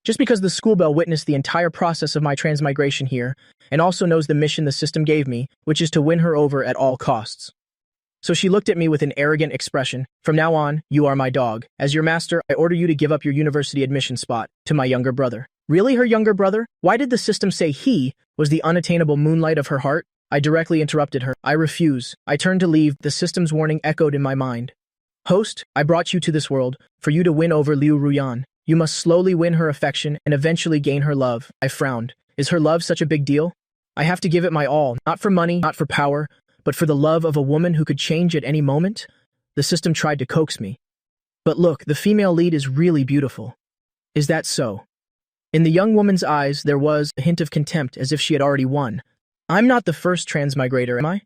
Just because the school bell witnessed the entire process of my transmigration here, and also knows the mission the system gave me, which is to win her over at all costs. So she looked at me with an arrogant expression. From now on, you are my dog. As your master, I order you to give up your university admission spot to my younger brother. Really, her younger brother? Why did the system say he was the unattainable moonlight of her heart? I directly interrupted her. I refuse. I turned to leave. The system's warning echoed in my mind. Host, I brought you to this world for you to win over Liu Ruyan. You must slowly win her affection and eventually gain her love. I frowned. Is her love such a big deal? I have to give it my all, not for money, not for power, but for the love of a woman who could change at any moment? The system tried to coax me. But look, the female lead is really beautiful. Is that so? In the young woman's eyes, there was a hint of contempt, as if she had already won. I'm not the first transmigrator, am I?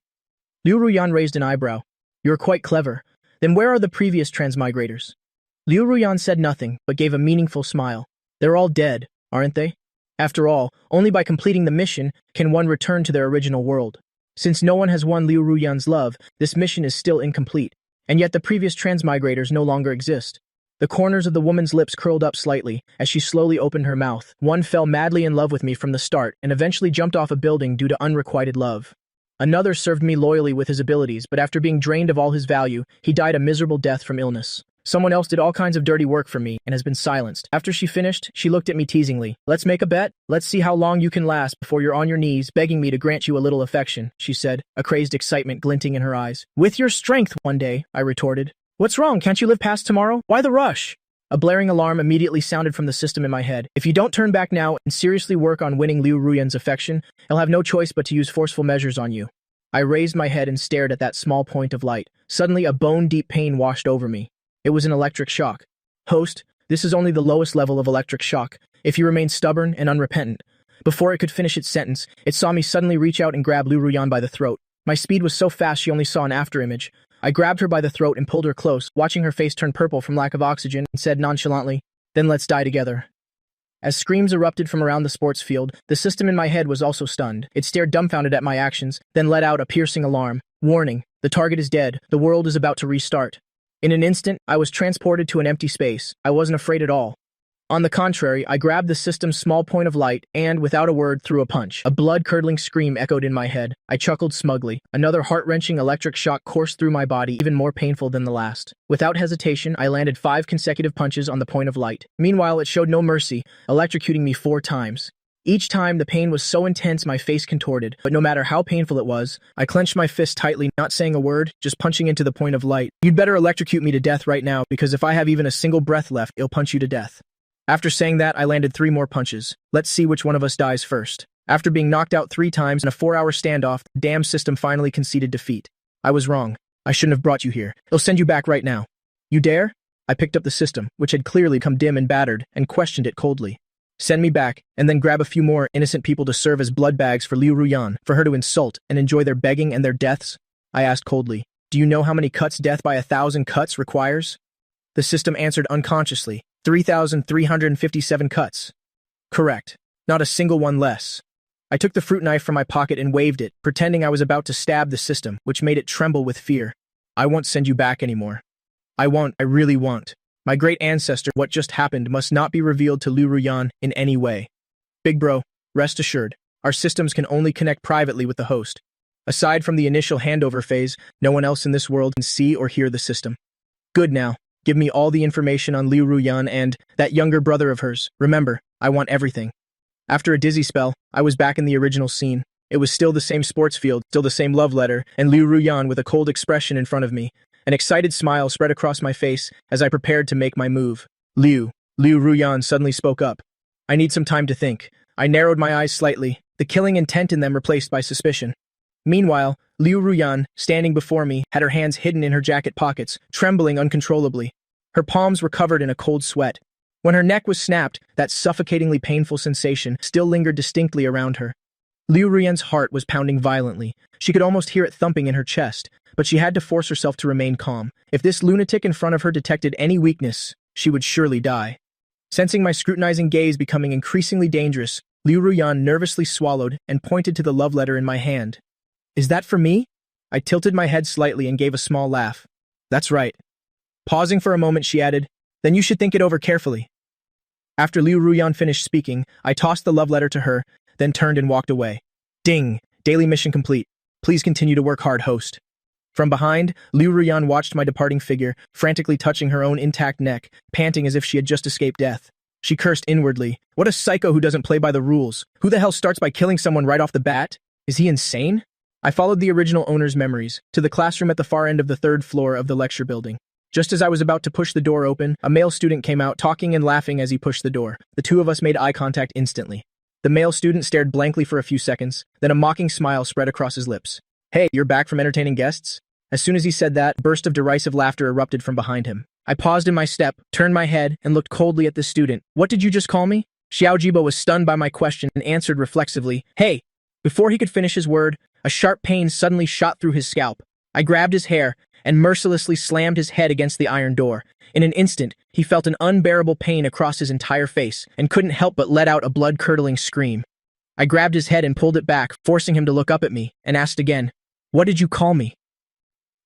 Liu Ruyan raised an eyebrow. You're quite clever. Then where are the previous transmigrators? Liu Ruyan said nothing, but gave a meaningful smile. They're all dead, aren't they? After all, only by completing the mission can one return to their original world. Since no one has won Liu Ruyan's love, this mission is still incomplete, and yet the previous transmigrators no longer exist. The corners of the woman's lips curled up slightly as she slowly opened her mouth. One fell madly in love with me from the start and eventually jumped off a building due to unrequited love. Another served me loyally with his abilities, but after being drained of all his value, he died a miserable death from illness. Someone else did all kinds of dirty work for me and has been silenced. After she finished, she looked at me teasingly. Let's make a bet. Let's see how long you can last before you're on your knees begging me to grant you a little affection, she said, a crazed excitement glinting in her eyes. With your strength one day, I retorted. What's wrong? Can't you live past tomorrow? Why the rush? A blaring alarm immediately sounded from the system in my head. If you don't turn back now and seriously work on winning Liu Ruyan's affection, he'll have no choice but to use forceful measures on you. I raised my head and stared at that small point of light. Suddenly, a bone-deep pain washed over me. It was an electric shock. Host, this is only the lowest level of electric shock, if you remain stubborn and unrepentant. Before it could finish its sentence, it saw me suddenly reach out and grab Liu Ruyan by the throat. My speed was so fast she only saw an afterimage. I grabbed her by the throat and pulled her close, watching her face turn purple from lack of oxygen, and said nonchalantly, "Then let's die together." As screams erupted from around the sports field, the system in my head was also stunned. It stared dumbfounded at my actions, then let out a piercing alarm. Warning, the target is dead. The world is about to restart. In an instant, I was transported to an empty space. I wasn't afraid at all. On the contrary, I grabbed the system's small point of light and, without a word, threw a punch. A blood-curdling scream echoed in my head. I chuckled smugly. Another heart-wrenching electric shock coursed through my body, even more painful than the last. Without hesitation, I landed 5 consecutive punches on the point of light. Meanwhile, it showed no mercy, electrocuting me 4 times. Each time, the pain was so intense my face contorted, but no matter how painful it was, I clenched my fist tightly, not saying a word, just punching into the point of light. You'd better electrocute me to death right now, because if I have even a single breath left, it'll punch you to death. After saying that, I landed 3 more punches. Let's see which one of us dies first. After being knocked out 3 times in a 4-hour standoff, the damn system finally conceded defeat. I was wrong. I shouldn't have brought you here. It'll send you back right now. You dare? I picked up the system, which had clearly come dim and battered, and questioned it coldly. Send me back, and then grab a few more innocent people to serve as blood bags for Liu Ruyan, for her to insult and enjoy their begging and their deaths? I asked coldly. Do you know how many cuts death by 1,000 cuts requires? The system answered unconsciously. 3,357 cuts. Correct. Not a single one less. I took the fruit knife from my pocket and waved it, pretending I was about to stab the system, which made it tremble with fear. I won't send you back anymore. I won't. I really won't. My great ancestor, what just happened, must not be revealed to Liu Ruyan in any way. Big bro, rest assured, our systems can only connect privately with the host. Aside from the initial handover phase, no one else in this world can see or hear the system. Good now. Give me all the information on Liu Ruyan and that younger brother of hers. Remember, I want everything. After a dizzy spell, I was back in the original scene. It was still the same sports field, still the same love letter, and Liu Ruyan with a cold expression in front of me. An excited smile spread across my face as I prepared to make my move. Liu Ruyan suddenly spoke up. I need some time to think. I narrowed my eyes slightly, the killing intent in them replaced by suspicion. Meanwhile, Liu Ruyan, standing before me, had her hands hidden in her jacket pockets, trembling uncontrollably. Her palms were covered in a cold sweat. When her neck was snapped, that suffocatingly painful sensation still lingered distinctly around her. Liu Ruyan's heart was pounding violently. She could almost hear it thumping in her chest, but she had to force herself to remain calm. If this lunatic in front of her detected any weakness, she would surely die. Sensing my scrutinizing gaze becoming increasingly dangerous, Liu Ruyan nervously swallowed and pointed to the love letter in my hand. Is that for me? I tilted my head slightly and gave a small laugh. That's right. Pausing for a moment, she added, Then you should think it over carefully. After Liu Ruyan finished speaking, I tossed the love letter to her, then turned and walked away. Ding! Daily mission complete. Please continue to work hard, host. From behind, Liu Ruyan watched my departing figure, frantically touching her own intact neck, panting as if she had just escaped death. She cursed inwardly. What a psycho who doesn't play by the rules. Who the hell starts by killing someone right off the bat? Is he insane? I followed the original owner's memories to the classroom at the far end of the third floor of the lecture building. Just as I was about to push the door open, a male student came out, talking and laughing as he pushed the door. The two of us made eye contact instantly. The male student stared blankly for a few seconds, then a mocking smile spread across his lips. Hey, you're back from entertaining guests? As soon as he said that, a burst of derisive laughter erupted from behind him. I paused in my step, turned my head, and looked coldly at the student. What did you just call me? Xiao Jibo was stunned by my question and answered reflexively, Hey! Before he could finish his word, a sharp pain suddenly shot through his scalp. I grabbed his hair and mercilessly slammed his head against the iron door. In an instant, he felt an unbearable pain across his entire face and couldn't help but let out a blood-curdling scream. I grabbed his head and pulled it back, forcing him to look up at me, and asked again, What did you call me?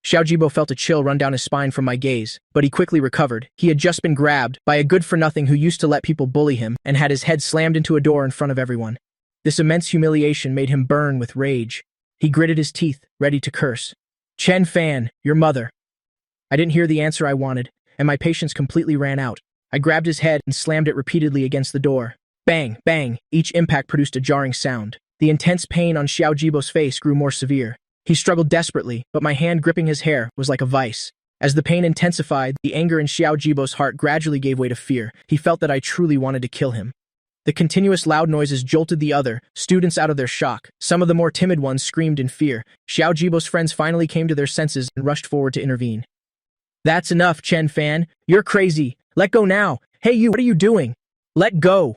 Xiao Jibo felt a chill run down his spine from my gaze, but he quickly recovered. He had just been grabbed by a good-for-nothing who used to let people bully him and had his head slammed into a door in front of everyone. This immense humiliation made him burn with rage. He gritted his teeth, ready to curse. Chen Fan, your mother. I didn't hear the answer I wanted, and my patience completely ran out. I grabbed his head and slammed it repeatedly against the door. Bang, bang, each impact produced a jarring sound. The intense pain on Xiao Jibo's face grew more severe. He struggled desperately, but my hand gripping his hair was like a vice. As the pain intensified, the anger in Xiao Jibo's heart gradually gave way to fear. He felt that I truly wanted to kill him. The continuous loud noises jolted the other students out of their shock. Some of the more timid ones screamed in fear. Xiao Jibo's friends finally came to their senses and rushed forward to intervene. That's enough, Chen Fan. You're crazy. Let go now. Hey you, what are you doing? Let go.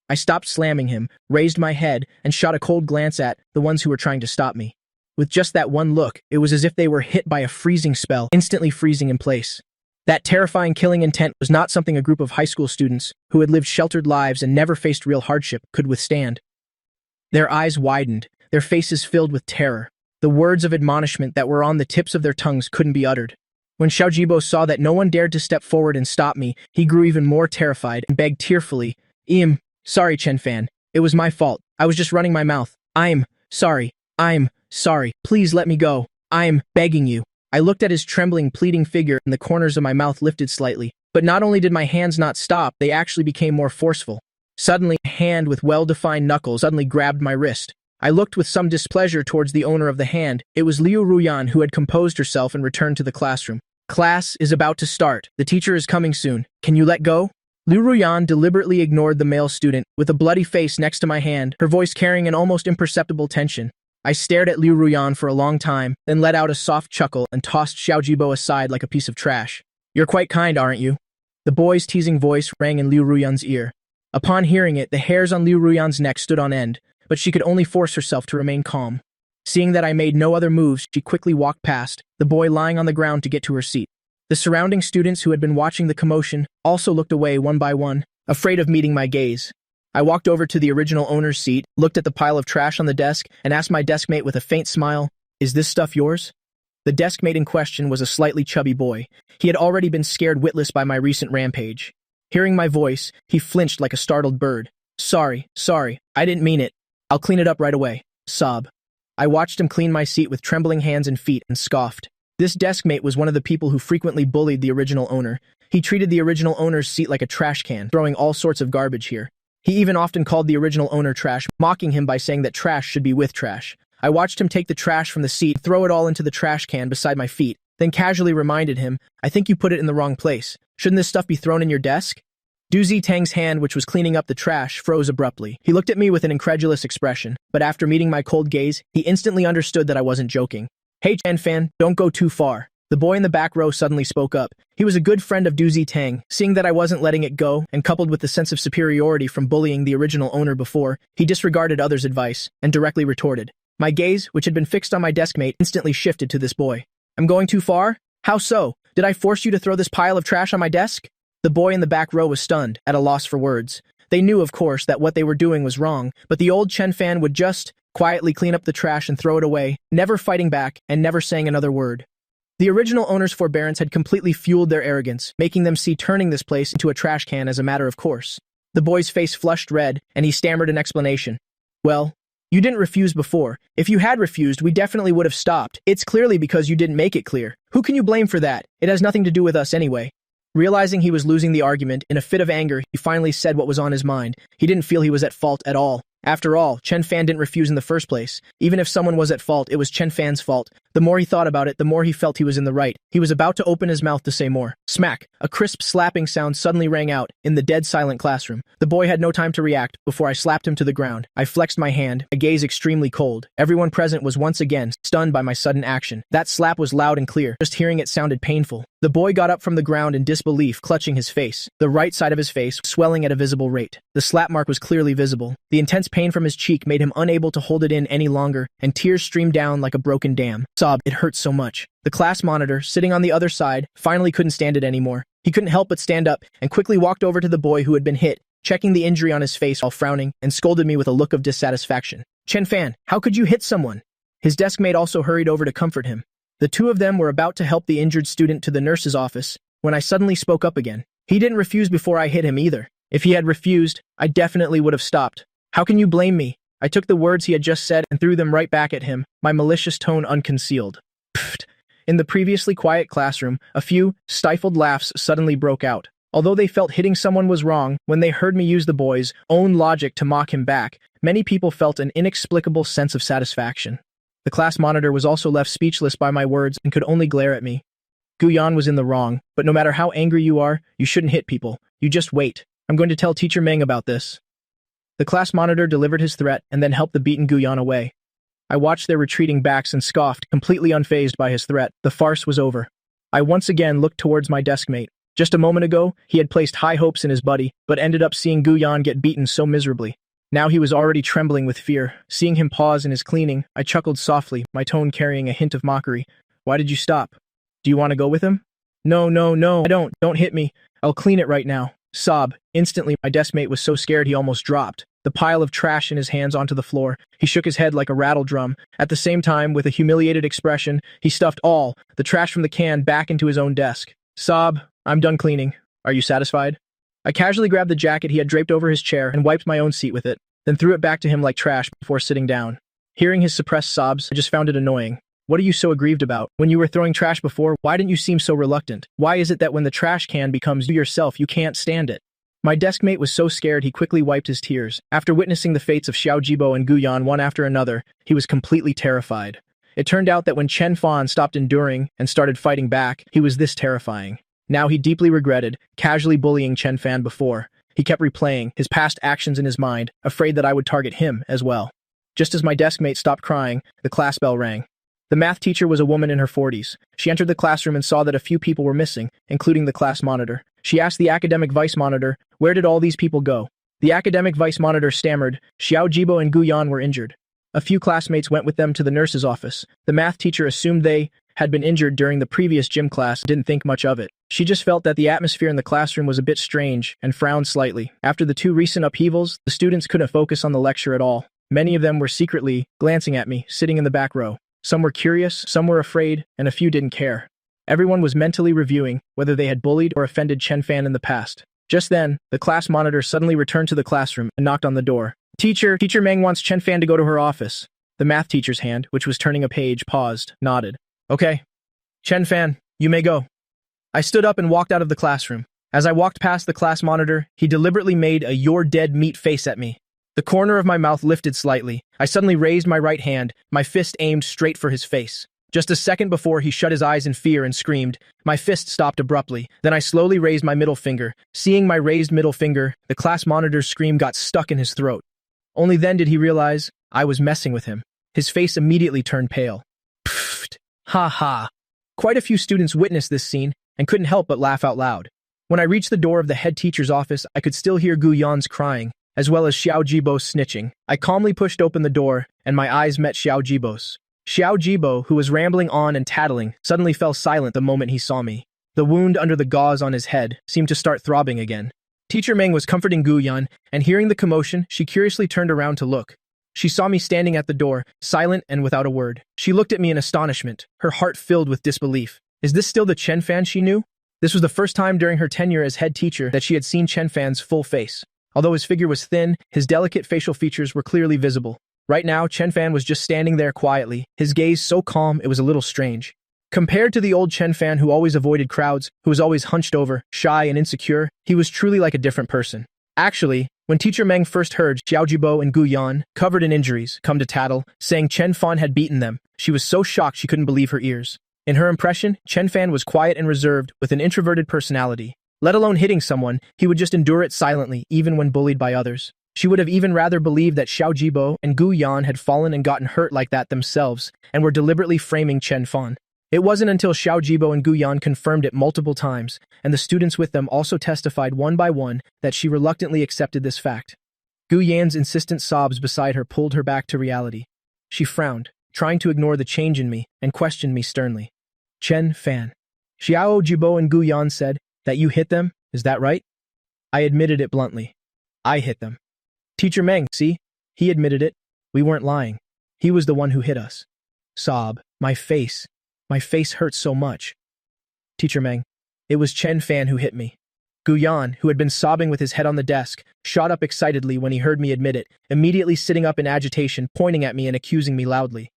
I stopped slamming him, raised my head, and shot a cold glance at the ones who were trying to stop me. With just that one look, it was as if they were hit by a freezing spell, instantly freezing in place. That terrifying killing intent was not something a group of high school students, who had lived sheltered lives and never faced real hardship, could withstand. Their eyes widened, their faces filled with terror. The words of admonishment that were on the tips of their tongues couldn't be uttered. When Xiao Jibo saw that no one dared to step forward and stop me, he grew even more terrified and begged tearfully, Sorry, Chen Fan. It was my fault. I was just running my mouth. I'm sorry. Please let me go. I'm begging you. I looked at his trembling, pleading figure and the corners of my mouth lifted slightly. But not only did my hands not stop, they actually became more forceful. Suddenly, a hand with well-defined knuckles suddenly grabbed my wrist. I looked with some displeasure towards the owner of the hand. It was Liu Ruyan, who had composed herself and returned to the classroom. Class is about to start. The teacher is coming soon. Can you let go? Liu Ruyan deliberately ignored the male student, with a bloody face next to my hand, her voice carrying an almost imperceptible tension. I stared at Liu Ruyan for a long time, then let out a soft chuckle and tossed Xiao Jibo aside like a piece of trash. You're quite kind, aren't you? The boy's teasing voice rang in Liu Ruyan's ear. Upon hearing it, the hairs on Liu Ruyan's neck stood on end, but she could only force herself to remain calm. Seeing that I made no other moves, she quickly walked past, the boy lying on the ground to get to her seat. The surrounding students who had been watching the commotion also looked away one by one, afraid of meeting my gaze. I walked over to the original owner's seat, looked at the pile of trash on the desk, and asked my deskmate with a faint smile, Is this stuff yours? The deskmate in question was a slightly chubby boy. He had already been scared witless by my recent rampage. Hearing my voice, he flinched like a startled bird. Sorry, I didn't mean it. I'll clean it up right away. Sob. I watched him clean my seat with trembling hands and feet and scoffed. This deskmate was one of the people who frequently bullied the original owner. He treated the original owner's seat like a trash can, throwing all sorts of garbage here. He even often called the original owner trash, mocking him by saying that trash should be with trash. I watched him take the trash from the seat, throw it all into the trash can beside my feet, then casually reminded him, I think you put it in the wrong place. Shouldn't this stuff be thrown in your desk? Du Zitang's hand, which was cleaning up the trash, froze abruptly. He looked at me with an incredulous expression, but after meeting my cold gaze, he instantly understood that I wasn't joking. Hey Chen Fan, don't go too far. The boy in the back row suddenly spoke up. He was a good friend of Du Zitang. Seeing that I wasn't letting it go, and coupled with the sense of superiority from bullying the original owner before, he disregarded others' advice, and directly retorted. My gaze, which had been fixed on my deskmate, instantly shifted to this boy. I'm going too far? How so? Did I force you to throw this pile of trash on my desk? The boy in the back row was stunned, at a loss for words. They knew, of course, that what they were doing was wrong, but the old Chen Fan would just quietly clean up the trash and throw it away, never fighting back and never saying another word. The original owner's forbearance had completely fueled their arrogance, making them see turning this place into a trash can as a matter of course. The boy's face flushed red, and he stammered an explanation. Well, you didn't refuse before. If you had refused, we definitely would have stopped. It's clearly because you didn't make it clear. Who can you blame for that? It has nothing to do with us anyway. Realizing he was losing the argument, in a fit of anger, he finally said what was on his mind. He didn't feel he was at fault at all. After all, Chen Fan didn't refuse in the first place. Even if someone was at fault, it was Chen Fan's fault. The more he thought about it, the more he felt he was in the right. He was about to open his mouth to say more. Smack! A crisp slapping sound suddenly rang out in the dead silent classroom. The boy had no time to react before I slapped him to the ground. I flexed my hand, a gaze extremely cold. Everyone present was once again stunned by my sudden action. That slap was loud and clear. Just hearing it sounded painful. The boy got up from the ground in disbelief, clutching his face. The right side of his face swelling at a visible rate. The slap mark was clearly visible. The intense pain from his cheek made him unable to hold it in any longer, and tears streamed down like a broken dam. Sob, it hurt so much. The class monitor, sitting on the other side, finally couldn't stand it anymore. He couldn't help but stand up and quickly walked over to the boy who had been hit, checking the injury on his face while frowning, and scolded me with a look of dissatisfaction. Chen Fan, how could you hit someone? His desk mate also hurried over to comfort him. The two of them were about to help the injured student to the nurse's office when I suddenly spoke up again. He didn't refuse before I hit him either. If he had refused, I definitely would have stopped. How can you blame me? I took the words he had just said and threw them right back at him, my malicious tone unconcealed. Pfft. In the previously quiet classroom, a few stifled laughs suddenly broke out. Although they felt hitting someone was wrong, when they heard me use the boy's own logic to mock him back, many people felt an inexplicable sense of satisfaction. The class monitor was also left speechless by my words and could only glare at me. Guyan was in the wrong, but no matter how angry you are, you shouldn't hit people. You just wait. I'm going to tell Teacher Meng about this. The class monitor delivered his threat and then helped the beaten Guyan away. I watched their retreating backs and scoffed, completely unfazed by his threat. The farce was over. I once again looked towards my deskmate. Just a moment ago, he had placed high hopes in his buddy, but ended up seeing Guyan get beaten so miserably. Now he was already trembling with fear. Seeing him pause in his cleaning, I chuckled softly, my tone carrying a hint of mockery. Why did you stop? Do you want to go with him? No, I don't. Don't hit me. I'll clean it right now. Sob. Instantly, my deskmate was so scared he almost dropped the pile of trash in his hands onto the floor. He shook his head like a rattle drum. At the same time, with a humiliated expression, he stuffed all the trash from the can back into his own desk. Sob, I'm done cleaning. Are you satisfied? I casually grabbed the jacket he had draped over his chair and wiped my own seat with it, then threw it back to him like trash before sitting down. Hearing his suppressed sobs, I just found it annoying. What are you so aggrieved about? When you were throwing trash before, why didn't you seem so reluctant? Why is it that when the trash can becomes you yourself, you can't stand it? My deskmate was so scared he quickly wiped his tears. After witnessing the fates of Xiao Jibo and Guyan one after another, he was completely terrified. It turned out that when Chen Fan stopped enduring and started fighting back, he was this terrifying. Now he deeply regretted casually bullying Chen Fan before. He kept replaying his past actions in his mind, afraid that I would target him as well. Just as my deskmate stopped crying, the class bell rang. The math teacher was a woman in her 40s. She entered the classroom and saw that a few people were missing, including the class monitor. She asked the academic vice monitor, where did all these people go? The academic vice monitor stammered, Xiao Jibo and Guyan were injured. A few classmates went with them to the nurse's office. The math teacher assumed they had been injured during the previous gym class, didn't think much of it. She just felt that the atmosphere in the classroom was a bit strange and frowned slightly. After the two recent upheavals, the students couldn't focus on the lecture at all. Many of them were secretly glancing at me, sitting in the back row. Some were curious, some were afraid, and a few didn't care. Everyone was mentally reviewing whether they had bullied or offended Chen Fan in the past. Just then, the class monitor suddenly returned to the classroom and knocked on the door. Teacher Meng wants Chen Fan to go to her office. The math teacher's hand, which was turning a page, paused, nodded. Okay. Chen Fan, you may go. I stood up and walked out of the classroom. As I walked past the class monitor, he deliberately made a "you're dead" meat face at me. The corner of my mouth lifted slightly. I suddenly raised my right hand, my fist aimed straight for his face. Just a second before he shut his eyes in fear and screamed, my fist stopped abruptly. Then I slowly raised my middle finger. Seeing my raised middle finger, the class monitor's scream got stuck in his throat. Only then did he realize I was messing with him. His face immediately turned pale. Pfft! Ha ha! Quite a few students witnessed this scene and couldn't help but laugh out loud. When I reached the door of the head teacher's office, I could still hear Guyan's crying, as well as Xiao Jibo's snitching. I calmly pushed open the door, and my eyes met Xiao Jibo's. Xiao Jibo, who was rambling on and tattling, suddenly fell silent the moment he saw me. The wound under the gauze on his head seemed to start throbbing again. Teacher Meng was comforting Guyan, and hearing the commotion, she curiously turned around to look. She saw me standing at the door, silent and without a word. She looked at me in astonishment, her heart filled with disbelief. Is this still the Chen Fan she knew? This was the first time during her tenure as head teacher that she had seen Chen Fan's full face. Although his figure was thin, his delicate facial features were clearly visible. Right now, Chen Fan was just standing there quietly, his gaze so calm it was a little strange. Compared to the old Chen Fan who always avoided crowds, who was always hunched over, shy and insecure, he was truly like a different person. Actually, when Teacher Meng first heard Xiao Jibo and Gu Yan, covered in injuries, come to tattle, saying Chen Fan had beaten them, she was so shocked she couldn't believe her ears. In her impression, Chen Fan was quiet and reserved, with an introverted personality. Let alone hitting someone, he would just endure it silently, even when bullied by others. She would have even rather believed that Xiao Jibo and Gu Yan had fallen and gotten hurt like that themselves, and were deliberately framing Chen Fan. It wasn't until Xiao Jibo and Gu Yan confirmed it multiple times, and the students with them also testified one by one, that she reluctantly accepted this fact. Gu Yan's insistent sobs beside her pulled her back to reality. She frowned, trying to ignore the change in me, and questioned me sternly. Chen Fan. Xiao Jibo and Gu Yan said, that you hit them, is that right? I admitted it bluntly. I hit them. Teacher Meng, see? He admitted it. We weren't lying. He was the one who hit us. Sob. My face. My face hurts so much. Teacher Meng. It was Chen Fan who hit me. Gu Yan, who had been sobbing with his head on the desk, shot up excitedly when he heard me admit it, immediately sitting up in agitation, pointing at me and accusing me loudly.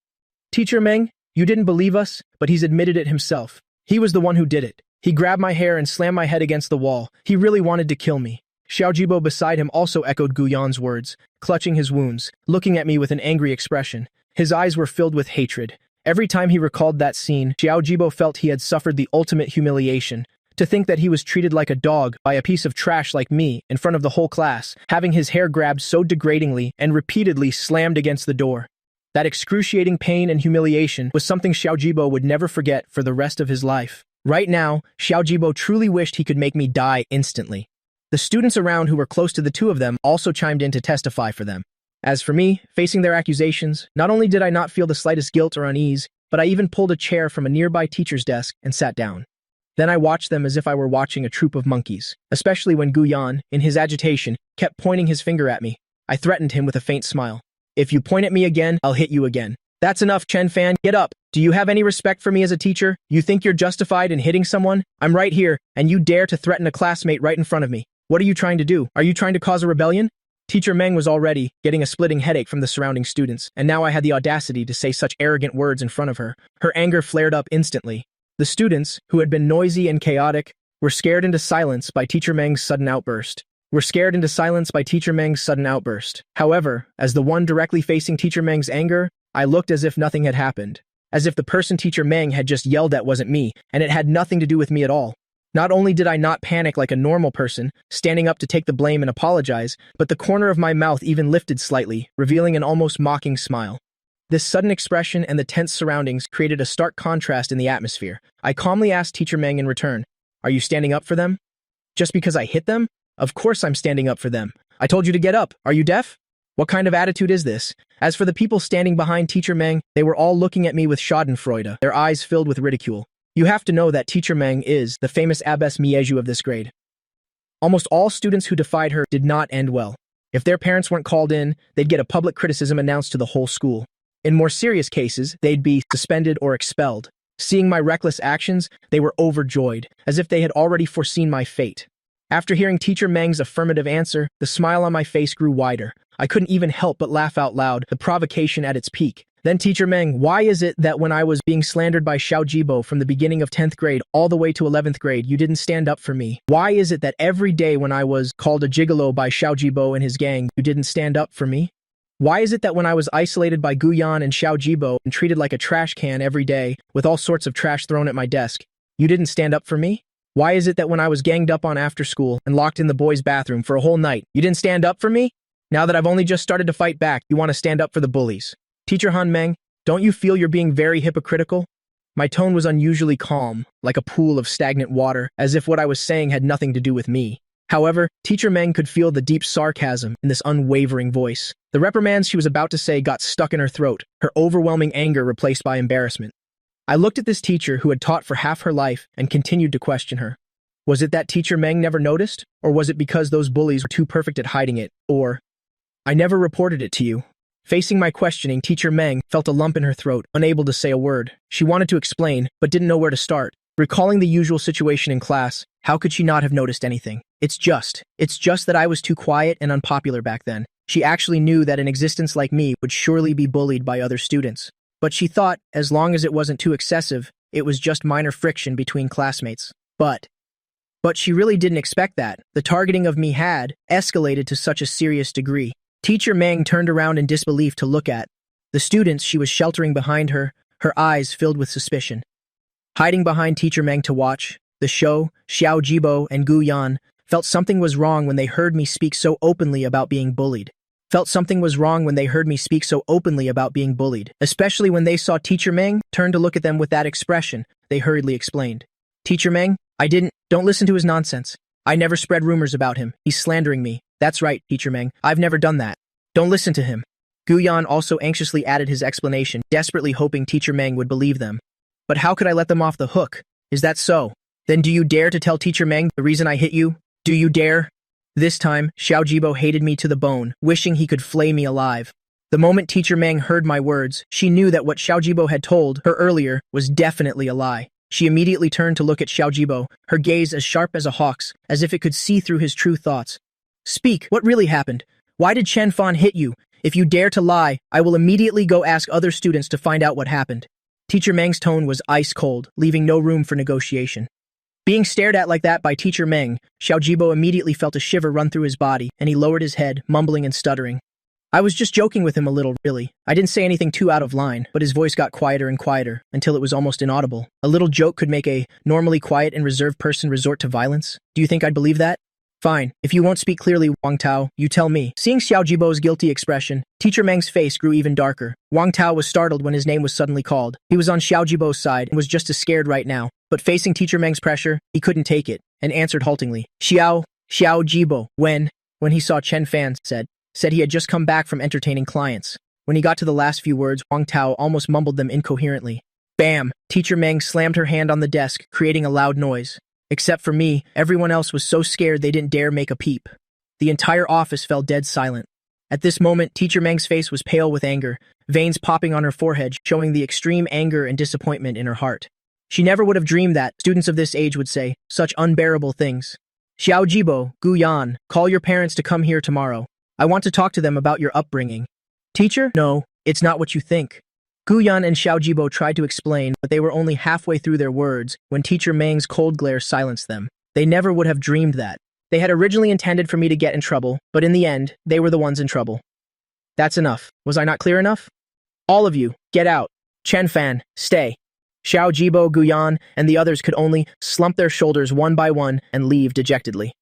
Teacher Meng, you didn't believe us, but he's admitted it himself. He was the one who did it. He grabbed my hair and slammed my head against the wall. He really wanted to kill me. Xiao Jibo beside him also echoed Gu Yan's words, clutching his wounds, looking at me with an angry expression. His eyes were filled with hatred. Every time he recalled that scene, Xiao Jibo felt he had suffered the ultimate humiliation. To think that he was treated like a dog by a piece of trash like me in front of the whole class, having his hair grabbed so degradingly and repeatedly slammed against the door. That excruciating pain and humiliation was something Xiao Jibo would never forget for the rest of his life. Right now, Xiao Jibo truly wished he could make me die instantly. The students around who were close to the two of them also chimed in to testify for them. As for me, facing their accusations, not only did I not feel the slightest guilt or unease, but I even pulled a chair from a nearby teacher's desk and sat down. Then I watched them as if I were watching a troop of monkeys, especially when Gu Yan, in his agitation, kept pointing his finger at me. I threatened him with a faint smile. If you point at me again, I'll hit you again. That's enough, Chen Fan, get up. Do you have any respect for me as a teacher? You think you're justified in hitting someone? I'm right here, and you dare to threaten a classmate right in front of me. What are you trying to do? Are you trying to cause a rebellion? Teacher Meng was already getting a splitting headache from the surrounding students, and now I had the audacity to say such arrogant words in front of her. Her anger flared up instantly. The students, who had been noisy and chaotic, were scared into silence by Teacher Meng's sudden outburst. However, as the one directly facing Teacher Meng's anger, I looked as if nothing had happened. As if the person Teacher Meng had just yelled at wasn't me, and it had nothing to do with me at all. Not only did I not panic like a normal person, standing up to take the blame and apologize, but the corner of my mouth even lifted slightly, revealing an almost mocking smile. This sudden expression and the tense surroundings created a stark contrast in the atmosphere. I calmly asked Teacher Meng in return, "Are you standing up for them?" "Just because I hit them? Of course I'm standing up for them. I told you to get up. Are you deaf? What kind of attitude is this?" As for the people standing behind Teacher Meng, they were all looking at me with schadenfreude, their eyes filled with ridicule. You have to know that Teacher Meng is the famous Abbess Mieju of this grade. Almost all students who defied her did not end well. If their parents weren't called in, they'd get a public criticism announced to the whole school. In more serious cases, they'd be suspended or expelled. Seeing my reckless actions, they were overjoyed, as if they had already foreseen my fate. After hearing Teacher Meng's affirmative answer, the smile on my face grew wider. I couldn't even help but laugh out loud, the provocation at its peak. Then Teacher Meng, why is it that when I was being slandered by Xiao Jibo from the beginning of 10th grade all the way to 11th grade, you didn't stand up for me? Why is it that every day when I was called a gigolo by Xiao Jibo and his gang, you didn't stand up for me? Why is it that when I was isolated by Gu Yan and Xiao Jibo and treated like a trash can every day, with all sorts of trash thrown at my desk, you didn't stand up for me? Why is it that when I was ganged up on after school and locked in the boys' bathroom for a whole night, you didn't stand up for me? Now that I've only just started to fight back, you want to stand up for the bullies. Teacher Han Meng, don't you feel you're being very hypocritical? My tone was unusually calm, like a pool of stagnant water, as if what I was saying had nothing to do with me. However, Teacher Meng could feel the deep sarcasm in this unwavering voice. The reprimands she was about to say got stuck in her throat, her overwhelming anger replaced by embarrassment. I looked at this teacher who had taught for half her life and continued to question her. Was it that Teacher Meng never noticed? Or was it because those bullies were too perfect at hiding it? Or, I never reported it to you. Facing my questioning, Teacher Meng felt a lump in her throat, unable to say a word. She wanted to explain, but didn't know where to start. Recalling the usual situation in class, how could she not have noticed anything? It's just that I was too quiet and unpopular back then. She actually knew that an existence like me would surely be bullied by other students. But she thought, as long as it wasn't too excessive, it was just minor friction between classmates. But she really didn't expect that. The targeting of me had escalated to such a serious degree. Teacher Meng turned around in disbelief to look at the students she was sheltering behind her, her eyes filled with suspicion. Hiding behind Teacher Meng to watch, the show, Xiao Jibo and Gu Yan felt something was wrong when they heard me speak so openly about being bullied. Especially when they saw Teacher Meng turn to look at them with that expression, they hurriedly explained. Teacher Meng, don't listen to his nonsense. I never spread rumors about him. He's slandering me. That's right, Teacher Meng. I've never done that. Don't listen to him. Gu Yan also anxiously added his explanation, desperately hoping Teacher Meng would believe them. But how could I let them off the hook? Is that so? Then do you dare to tell Teacher Meng the reason I hit you? Do you dare? This time, Xiao Jibo hated me to the bone, wishing he could flay me alive. The moment Teacher Meng heard my words, she knew that what Xiao Jibo had told her earlier was definitely a lie. She immediately turned to look at Xiao Jibo, her gaze as sharp as a hawk's, as if it could see through his true thoughts. Speak, what really happened? Why did Chen Fan hit you? If you dare to lie, I will immediately go ask other students to find out what happened. Teacher Meng's tone was ice cold, leaving no room for negotiation. Being stared at like that by Teacher Meng, Xiao Jibo immediately felt a shiver run through his body, and he lowered his head, mumbling and stuttering. I was just joking with him a little, really. I didn't say anything too out of line, but his voice got quieter and quieter, until it was almost inaudible. A little joke could make a normally quiet and reserved person resort to violence? Do you think I'd believe that? Fine. If you won't speak clearly, Wang Tao, you tell me. Seeing Xiao Jibo's guilty expression, Teacher Meng's face grew even darker. Wang Tao was startled when his name was suddenly called. He was on Xiao Jibo's side and was just as scared right now. But facing Teacher Meng's pressure, he couldn't take it, and answered haltingly. Xiao Jibo, when he saw Chen Fan, said he had just come back from entertaining clients. When he got to the last few words, Wang Tao almost mumbled them incoherently. Bam! Teacher Meng slammed her hand on the desk, creating a loud noise. Except for me, everyone else was so scared they didn't dare make a peep. The entire office fell dead silent. At this moment, Teacher Meng's face was pale with anger, veins popping on her forehead, showing the extreme anger and disappointment in her heart. She never would have dreamed that students of this age would say such unbearable things. Xiao Jibo, Gu Yan, call your parents to come here tomorrow. I want to talk to them about your upbringing. Teacher? No, it's not what you think. Gu Yan and Xiao Jibo tried to explain, but they were only halfway through their words when Teacher Meng's cold glare silenced them. They never would have dreamed that. They had originally intended for me to get in trouble, but in the end, they were the ones in trouble. That's enough. Was I not clear enough? All of you, get out. Chen Fan, stay. Xiao Jibo, Gu Yan, and the others could only slump their shoulders one by one and leave dejectedly.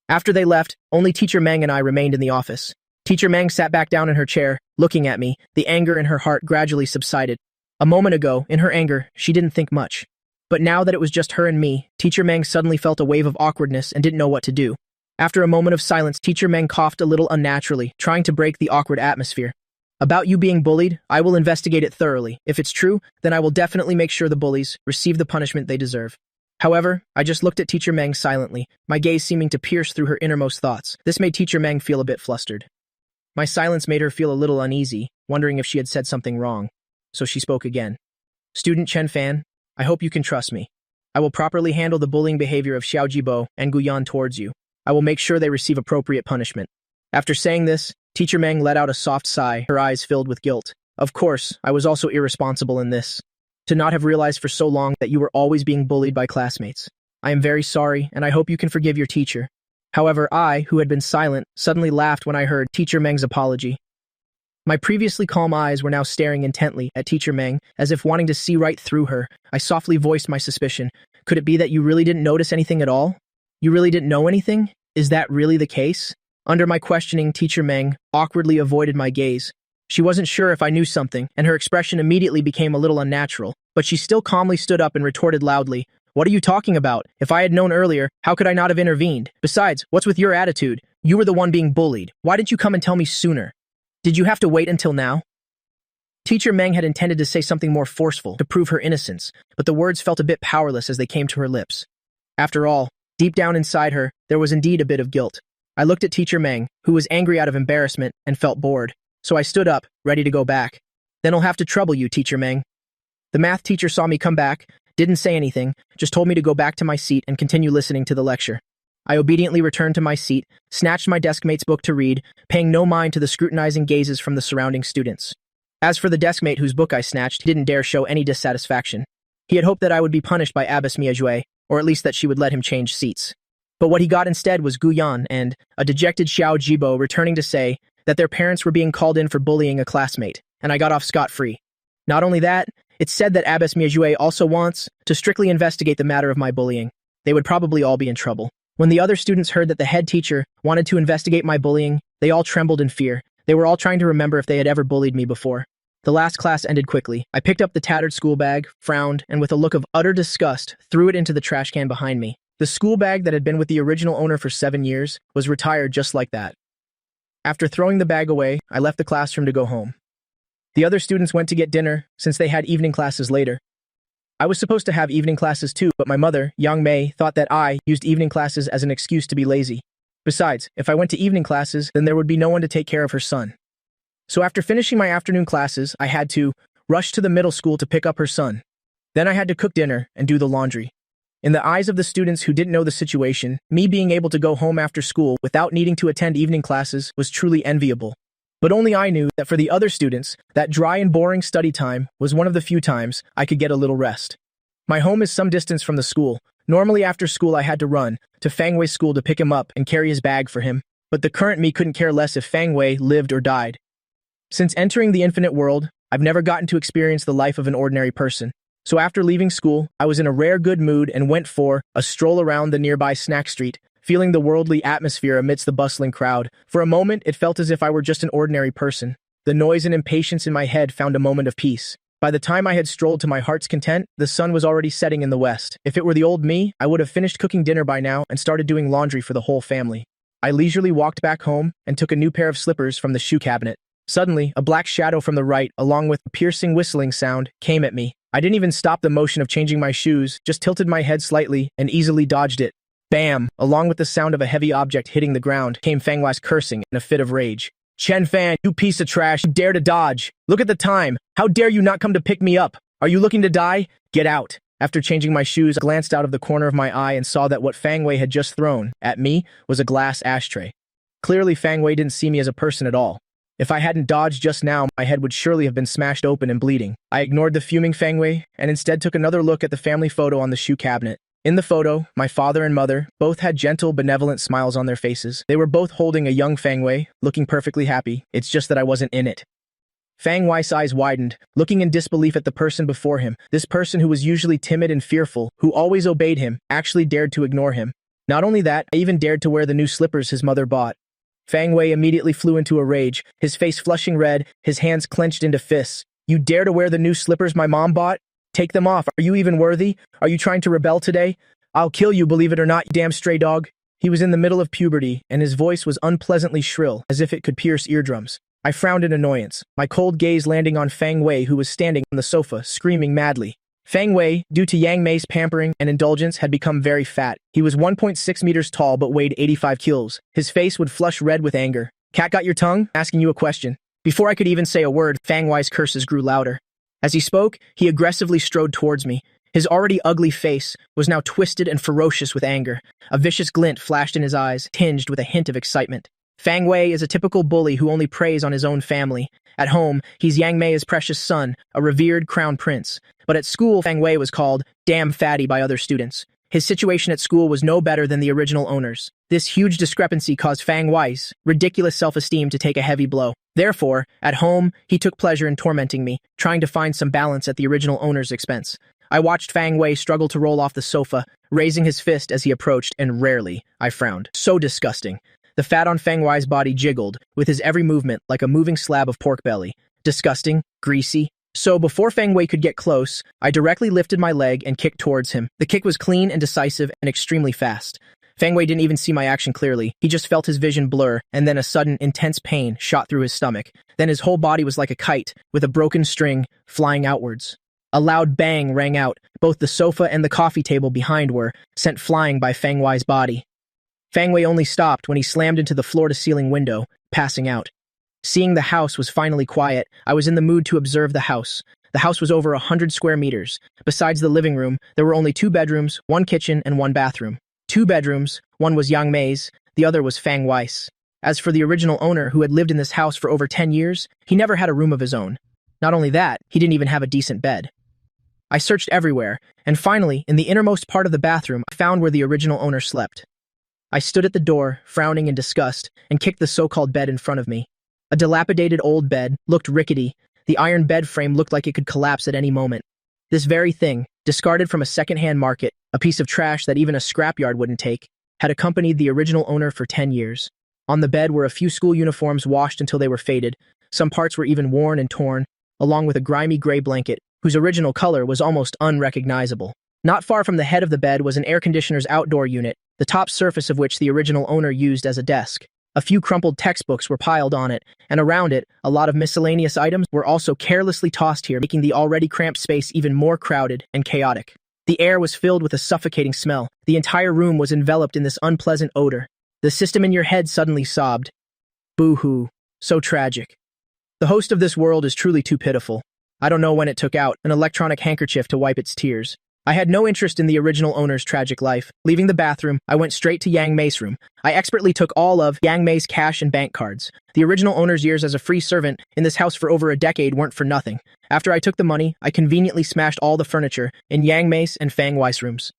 After they left, only Teacher Meng and I remained in the office. Teacher Meng sat back down in her chair, looking at me. The anger in her heart gradually subsided. A moment ago, in her anger, she didn't think much. But now that it was just her and me, Teacher Meng suddenly felt a wave of awkwardness and didn't know what to do. After a moment of silence, Teacher Meng coughed a little unnaturally, trying to break the awkward atmosphere. About you being bullied, I will investigate it thoroughly. If it's true, then I will definitely make sure the bullies receive the punishment they deserve. However, I just looked at Teacher Meng silently, my gaze seeming to pierce through her innermost thoughts. This made Teacher Meng feel a bit flustered. My silence made her feel a little uneasy, wondering if she had said something wrong. So she spoke again. Student Chen Fan, I hope you can trust me. I will properly handle the bullying behavior of Xiao Jibo and Gu Yan towards you. I will make sure they receive appropriate punishment. After saying this, Teacher Meng let out a soft sigh, her eyes filled with guilt. Of course, I was also irresponsible in this. To not have realized for so long that you were always being bullied by classmates. I am very sorry, and I hope you can forgive your teacher. However, I, who had been silent, suddenly laughed when I heard Teacher Meng's apology. My previously calm eyes were now staring intently at Teacher Meng, as if wanting to see right through her. I softly voiced my suspicion. Could it be that you really didn't notice anything at all? You really didn't know anything? Is that really the case? Under my questioning, Teacher Meng awkwardly avoided my gaze. She wasn't sure if I knew something, and her expression immediately became a little unnatural, but she still calmly stood up and retorted loudly, "What are you talking about? If I had known earlier, how could I not have intervened? Besides, what's with your attitude? You were the one being bullied. Why didn't you come and tell me sooner? Did you have to wait until now?" Teacher Meng had intended to say something more forceful to prove her innocence, but the words felt a bit powerless as they came to her lips. After all, deep down inside her, there was indeed a bit of guilt. I looked at Teacher Meng, who was angry out of embarrassment and felt bored, so I stood up, ready to go back. "Then I'll have to trouble you, Teacher Meng." The math teacher saw me come back, didn't say anything, just told me to go back to my seat and continue listening to the lecture. I obediently returned to my seat, snatched my deskmate's book to read, paying no mind to the scrutinizing gazes from the surrounding students. As for the deskmate whose book I snatched, he didn't dare show any dissatisfaction. He had hoped that I would be punished by Abbess Miajue, or at least that she would let him change seats. But what he got instead was Gu Yan and a dejected Xiao Jibo returning to say that their parents were being called in for bullying a classmate, and I got off scot-free. Not only that, it's said that Abbess Miajue also wants to strictly investigate the matter of my bullying. They would probably all be in trouble. When the other students heard that the head teacher wanted to investigate my bullying, they all trembled in fear. They were all trying to remember if they had ever bullied me before. The last class ended quickly. I picked up the tattered school bag, frowned, and with a look of utter disgust, threw it into the trash can behind me. The school bag that had been with the original owner for 7 years was retired just like that. After throwing the bag away, I left the classroom to go home. The other students went to get dinner since they had evening classes later. I was supposed to have evening classes too, but my mother, Yang Mei, thought that I used evening classes as an excuse to be lazy. Besides, if I went to evening classes, then there would be no one to take care of her son. So after finishing my afternoon classes, I had to rush to the middle school to pick up her son. Then I had to cook dinner and do the laundry. In the eyes of the students who didn't know the situation, me being able to go home after school without needing to attend evening classes was truly enviable. But only I knew that for the other students, that dry and boring study time was one of the few times I could get a little rest. My home is some distance from the school. Normally after school I had to run to Fang Wei's school to pick him up and carry his bag for him, but the current me couldn't care less if Fang Wei lived or died. Since entering the infinite world, I've never gotten to experience the life of an ordinary person. So after leaving school, I was in a rare good mood and went for a stroll around the nearby snack street, feeling the worldly atmosphere amidst the bustling crowd. For a moment, it felt as if I were just an ordinary person. The noise and impatience in my head found a moment of peace. By the time I had strolled to my heart's content, the sun was already setting in the west. If it were the old me, I would have finished cooking dinner by now and started doing laundry for the whole family. I leisurely walked back home and took a new pair of slippers from the shoe cabinet. Suddenly, a black shadow from the right, along with a piercing whistling sound, came at me. I didn't even stop the motion of changing my shoes, just tilted my head slightly and easily dodged it. Bam! Along with the sound of a heavy object hitting the ground, came Fang Wei's cursing in a fit of rage. Chen Fan, you piece of trash, you dare to dodge! Look at the time! How dare you not come to pick me up? Are you looking to die? Get out! After changing my shoes, I glanced out of the corner of my eye and saw that what Fang Wei had just thrown at me was a glass ashtray. Clearly, Fang Wei didn't see me as a person at all. If I hadn't dodged just now, my head would surely have been smashed open and bleeding. I ignored the fuming Fang Wei and instead took another look at the family photo on the shoe cabinet. In the photo, my father and mother both had gentle, benevolent smiles on their faces. They were both holding a young Fang Wei, looking perfectly happy. It's just that I wasn't in it. Fang Wei's eyes widened, looking in disbelief at the person before him. This person who was usually timid and fearful, who always obeyed him, actually dared to ignore him. Not only that, I even dared to wear the new slippers his mother bought. Fang Wei immediately flew into a rage, his face flushing red, his hands clenched into fists. You dare to wear the new slippers my mom bought? Take them off. Are you even worthy? Are you trying to rebel today? I'll kill you, believe it or not, you damn stray dog. He was in the middle of puberty, and his voice was unpleasantly shrill, as if it could pierce eardrums. I frowned in annoyance, my cold gaze landing on Fang Wei, who was standing on the sofa, screaming madly. Fang Wei, due to Yang Mei's pampering and indulgence, had become very fat. He was 1.6 meters tall but weighed 85 kilos. His face would flush red with anger. Cat got your tongue? Asking you a question. Before I could even say a word, Fang Wei's curses grew louder. As he spoke, he aggressively strode towards me. His already ugly face was now twisted and ferocious with anger. A vicious glint flashed in his eyes, tinged with a hint of excitement. Fang Wei is a typical bully who only preys on his own family. At home, he's Yang Mei's precious son, a revered crown prince. But at school, Fang Wei was called damn fatty by other students. His situation at school was no better than the original owner's. This huge discrepancy caused Fang Wei's ridiculous self-esteem to take a heavy blow. Therefore, at home, he took pleasure in tormenting me, trying to find some balance at the original owner's expense. I watched Fang Wei struggle to roll off the sofa, raising his fist as he approached, and rarely, I frowned. So disgusting. The fat on Fang Wei's body jiggled, with his every movement like a moving slab of pork belly. Disgusting, greasy. So before Fang Wei could get close, I directly lifted my leg and kicked towards him. The kick was clean and decisive and extremely fast. Fang Wei didn't even see my action clearly. He just felt his vision blur, and then a sudden, intense pain shot through his stomach. Then his whole body was like a kite, with a broken string flying outwards. A loud bang rang out. Both the sofa and the coffee table behind were sent flying by Fang Wei's body. Fang Wei only stopped when he slammed into the floor-to-ceiling window, passing out. Seeing the house was finally quiet, I was in the mood to observe the house. The house was over 100 square meters. Besides the living room, there were only 2 bedrooms, 1 kitchen, and 1 bathroom. 2 bedrooms, one was Yang Mei's, the other was Fang Wei's. As for the original owner who had lived in this house for over 10 years, he never had a room of his own. Not only that, he didn't even have a decent bed. I searched everywhere, and finally, in the innermost part of the bathroom, I found where the original owner slept. I stood at the door, frowning in disgust, and kicked the so-called bed in front of me. A dilapidated old bed, looked rickety. The iron bed frame looked like it could collapse at any moment. This very thing, discarded from a second-hand market, a piece of trash that even a scrapyard wouldn't take, had accompanied the original owner for 10 years. On the bed were a few school uniforms washed until they were faded. Some parts were even worn and torn, along with a grimy gray blanket, whose original color was almost unrecognizable. Not far from the head of the bed was an air conditioner's outdoor unit, the top surface of which the original owner used as a desk. A few crumpled textbooks were piled on it, and around it, a lot of miscellaneous items were also carelessly tossed here, making the already cramped space even more crowded and chaotic. The air was filled with a suffocating smell. The entire room was enveloped in this unpleasant odor. The system in your head suddenly sobbed. Boo-hoo. So tragic. The host of this world is truly too pitiful. I don't know when it took out an electronic handkerchief to wipe its tears. I had no interest in the original owner's tragic life. Leaving the bathroom, I went straight to Yang Mei's room. I expertly took all of Yang Mei's cash and bank cards. The original owner's years as a free servant in this house for over a decade weren't for nothing. After I took the money, I conveniently smashed all the furniture in Yang Mei's and Fang Wei's rooms.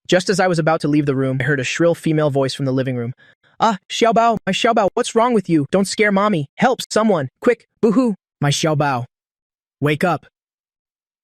Just as I was about to leave the room, I heard a shrill female voice from the living room. Ah, Xiaobao, my Xiaobao, what's wrong with you? Don't scare mommy. Help, someone. Quick, boo-hoo. My Xiaobao. Wake up.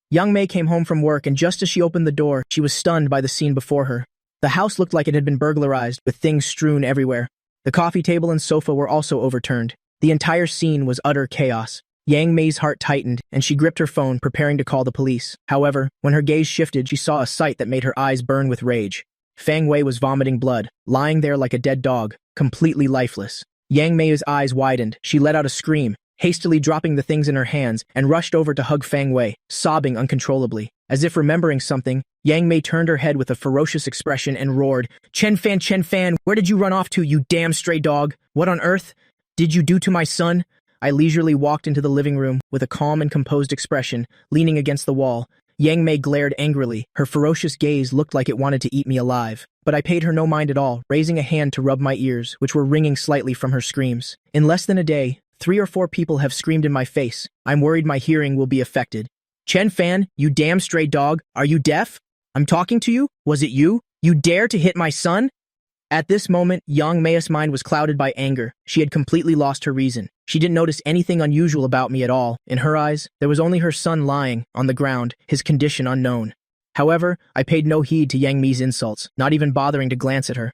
Yang Mei came home from work, and just as she opened the door, she was stunned by the scene before her. The house looked like it had been burglarized, with things strewn everywhere. The coffee table and sofa were also overturned. The entire scene was utter chaos. Yang Mei's heart tightened, and she gripped her phone, preparing to call the police. However, when her gaze shifted, she saw a sight that made her eyes burn with rage. Fang Wei was vomiting blood, lying there like a dead dog, completely lifeless. Yang Mei's eyes widened. She let out a scream, hastily dropping the things in her hands, and rushed over to hug Fang Wei, sobbing uncontrollably. As if remembering something, Yang Mei turned her head with a ferocious expression and roared, Chen Fan, where did you run off to, you damn stray dog? What on earth did you do to my son? I leisurely walked into the living room with a calm and composed expression, leaning against the wall. Yang Mei glared angrily. Her ferocious gaze looked like it wanted to eat me alive. But I paid her no mind at all, raising a hand to rub my ears, which were ringing slightly from her screams. In less than a day, 3 or 4 people have screamed in my face. I'm worried my hearing will be affected. Chen Fan, you damn stray dog, are you deaf? I'm talking to you? Was it you? You dare to hit my son? At this moment, Yang Mei's mind was clouded by anger. She had completely lost her reason. She didn't notice anything unusual about me at all. In her eyes, there was only her son lying on the ground, his condition unknown. However, I paid no heed to Yang Mei's insults, not even bothering to glance at her.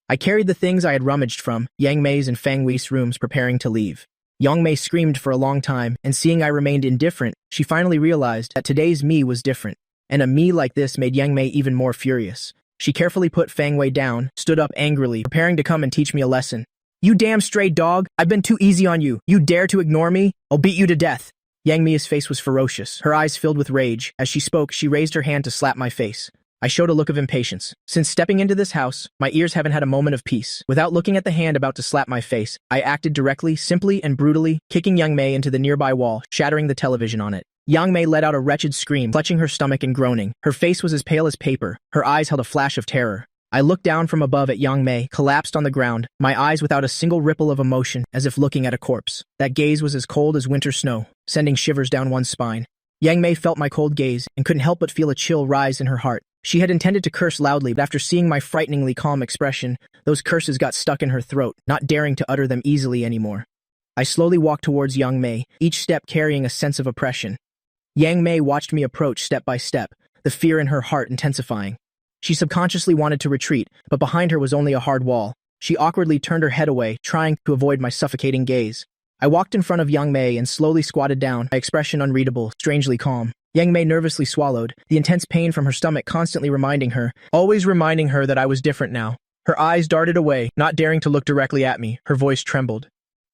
I carried the things I had rummaged from Yang Mei's and Fang Wei's rooms, preparing to leave. Yang Mei screamed for a long time, and seeing I remained indifferent, she finally realized that today's me was different, and a me like this made Yang Mei even more furious. She carefully put Fang Wei down, stood up angrily, preparing to come and teach me a lesson. You damn stray dog, I've been too easy on you. You dare to ignore me? I'll beat you to death. Yang Mei's face was ferocious, her eyes filled with rage. As she spoke, she raised her hand to slap my face. I showed a look of impatience. Since stepping into this house, my ears haven't had a moment of peace. Without looking at the hand about to slap my face, I acted directly, simply, and brutally, kicking Yang Mei into the nearby wall, shattering the television on it. Yang Mei let out a wretched scream, clutching her stomach and groaning. Her face was as pale as paper. Her eyes held a flash of terror. I looked down from above at Yang Mei, collapsed on the ground, my eyes without a single ripple of emotion, as if looking at a corpse. That gaze was as cold as winter snow, sending shivers down one's spine. Yang Mei felt my cold gaze and couldn't help but feel a chill rise in her heart. She had intended to curse loudly, but after seeing my frighteningly calm expression, those curses got stuck in her throat, not daring to utter them easily anymore. I slowly walked towards Yang Mei, each step carrying a sense of oppression. Yang Mei watched me approach step by step, the fear in her heart intensifying. She subconsciously wanted to retreat, but behind her was only a hard wall. She awkwardly turned her head away, trying to avoid my suffocating gaze. I walked in front of Yang Mei and slowly squatted down, my expression unreadable, strangely calm. Yang Mei nervously swallowed, the intense pain from her stomach constantly always reminding her that I was different now. Her eyes darted away, not daring to look directly at me. Her voice trembled.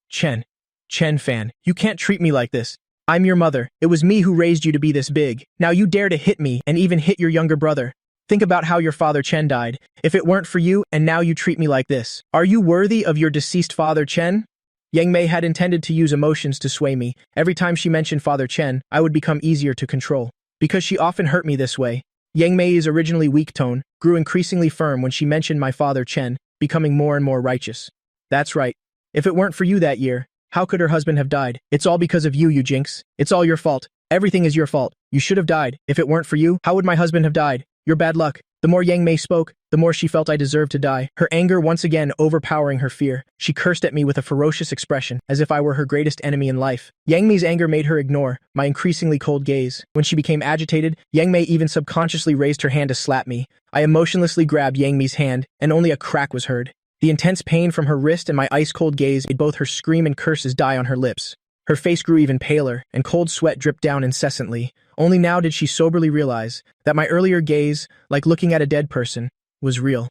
Chen Fan, you can't treat me like this. I'm your mother. It was me who raised you to be this big. Now you dare to hit me and even hit your younger brother. Think about how your father Chen died. If it weren't for you, and now you treat me like this. Are you worthy of your deceased father Chen? Yang Mei had intended to use emotions to sway me. Every time she mentioned Father Chen, I would become easier to control. Because she often hurt me this way, Yang Mei's originally weak tone grew increasingly firm when she mentioned my father Chen, becoming more and more righteous. That's right. If it weren't for you that year, how could her husband have died? It's all because of you, you jinx. It's all your fault. Everything is your fault. You should have died. If it weren't for you, how would my husband have died? Your bad luck. The more Yang Mei spoke, the more she felt I deserved to die, her anger once again overpowering her fear. She cursed at me with a ferocious expression, as if I were her greatest enemy in life. Yang Mei's anger made her ignore my increasingly cold gaze. When she became agitated, Yang Mei even subconsciously raised her hand to slap me. I emotionlessly grabbed Yang Mei's hand, and only a crack was heard. The intense pain from her wrist and my ice-cold gaze made both her scream and curses die on her lips. Her face grew even paler, and cold sweat dripped down incessantly. Only now did she soberly realize that my earlier gaze, like looking at a dead person, was real.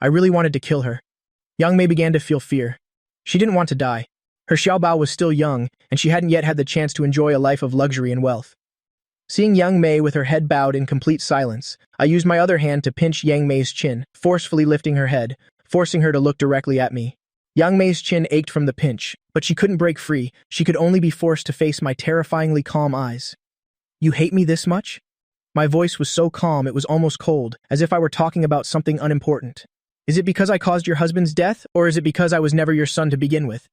I really wanted to kill her. Yang Mei began to feel fear. She didn't want to die. Her Xiaobao was still young, and she hadn't yet had the chance to enjoy a life of luxury and wealth. Seeing Yang Mei with her head bowed in complete silence, I used my other hand to pinch Yang Mei's chin, forcefully lifting her head, forcing her to look directly at me. Yang Mei's chin ached from the pinch, but she couldn't break free. She could only be forced to face my terrifyingly calm eyes. You hate me this much? My voice was so calm it was almost cold, as if I were talking about something unimportant. Is it because I caused your husband's death, or is it because I was never your son to begin with?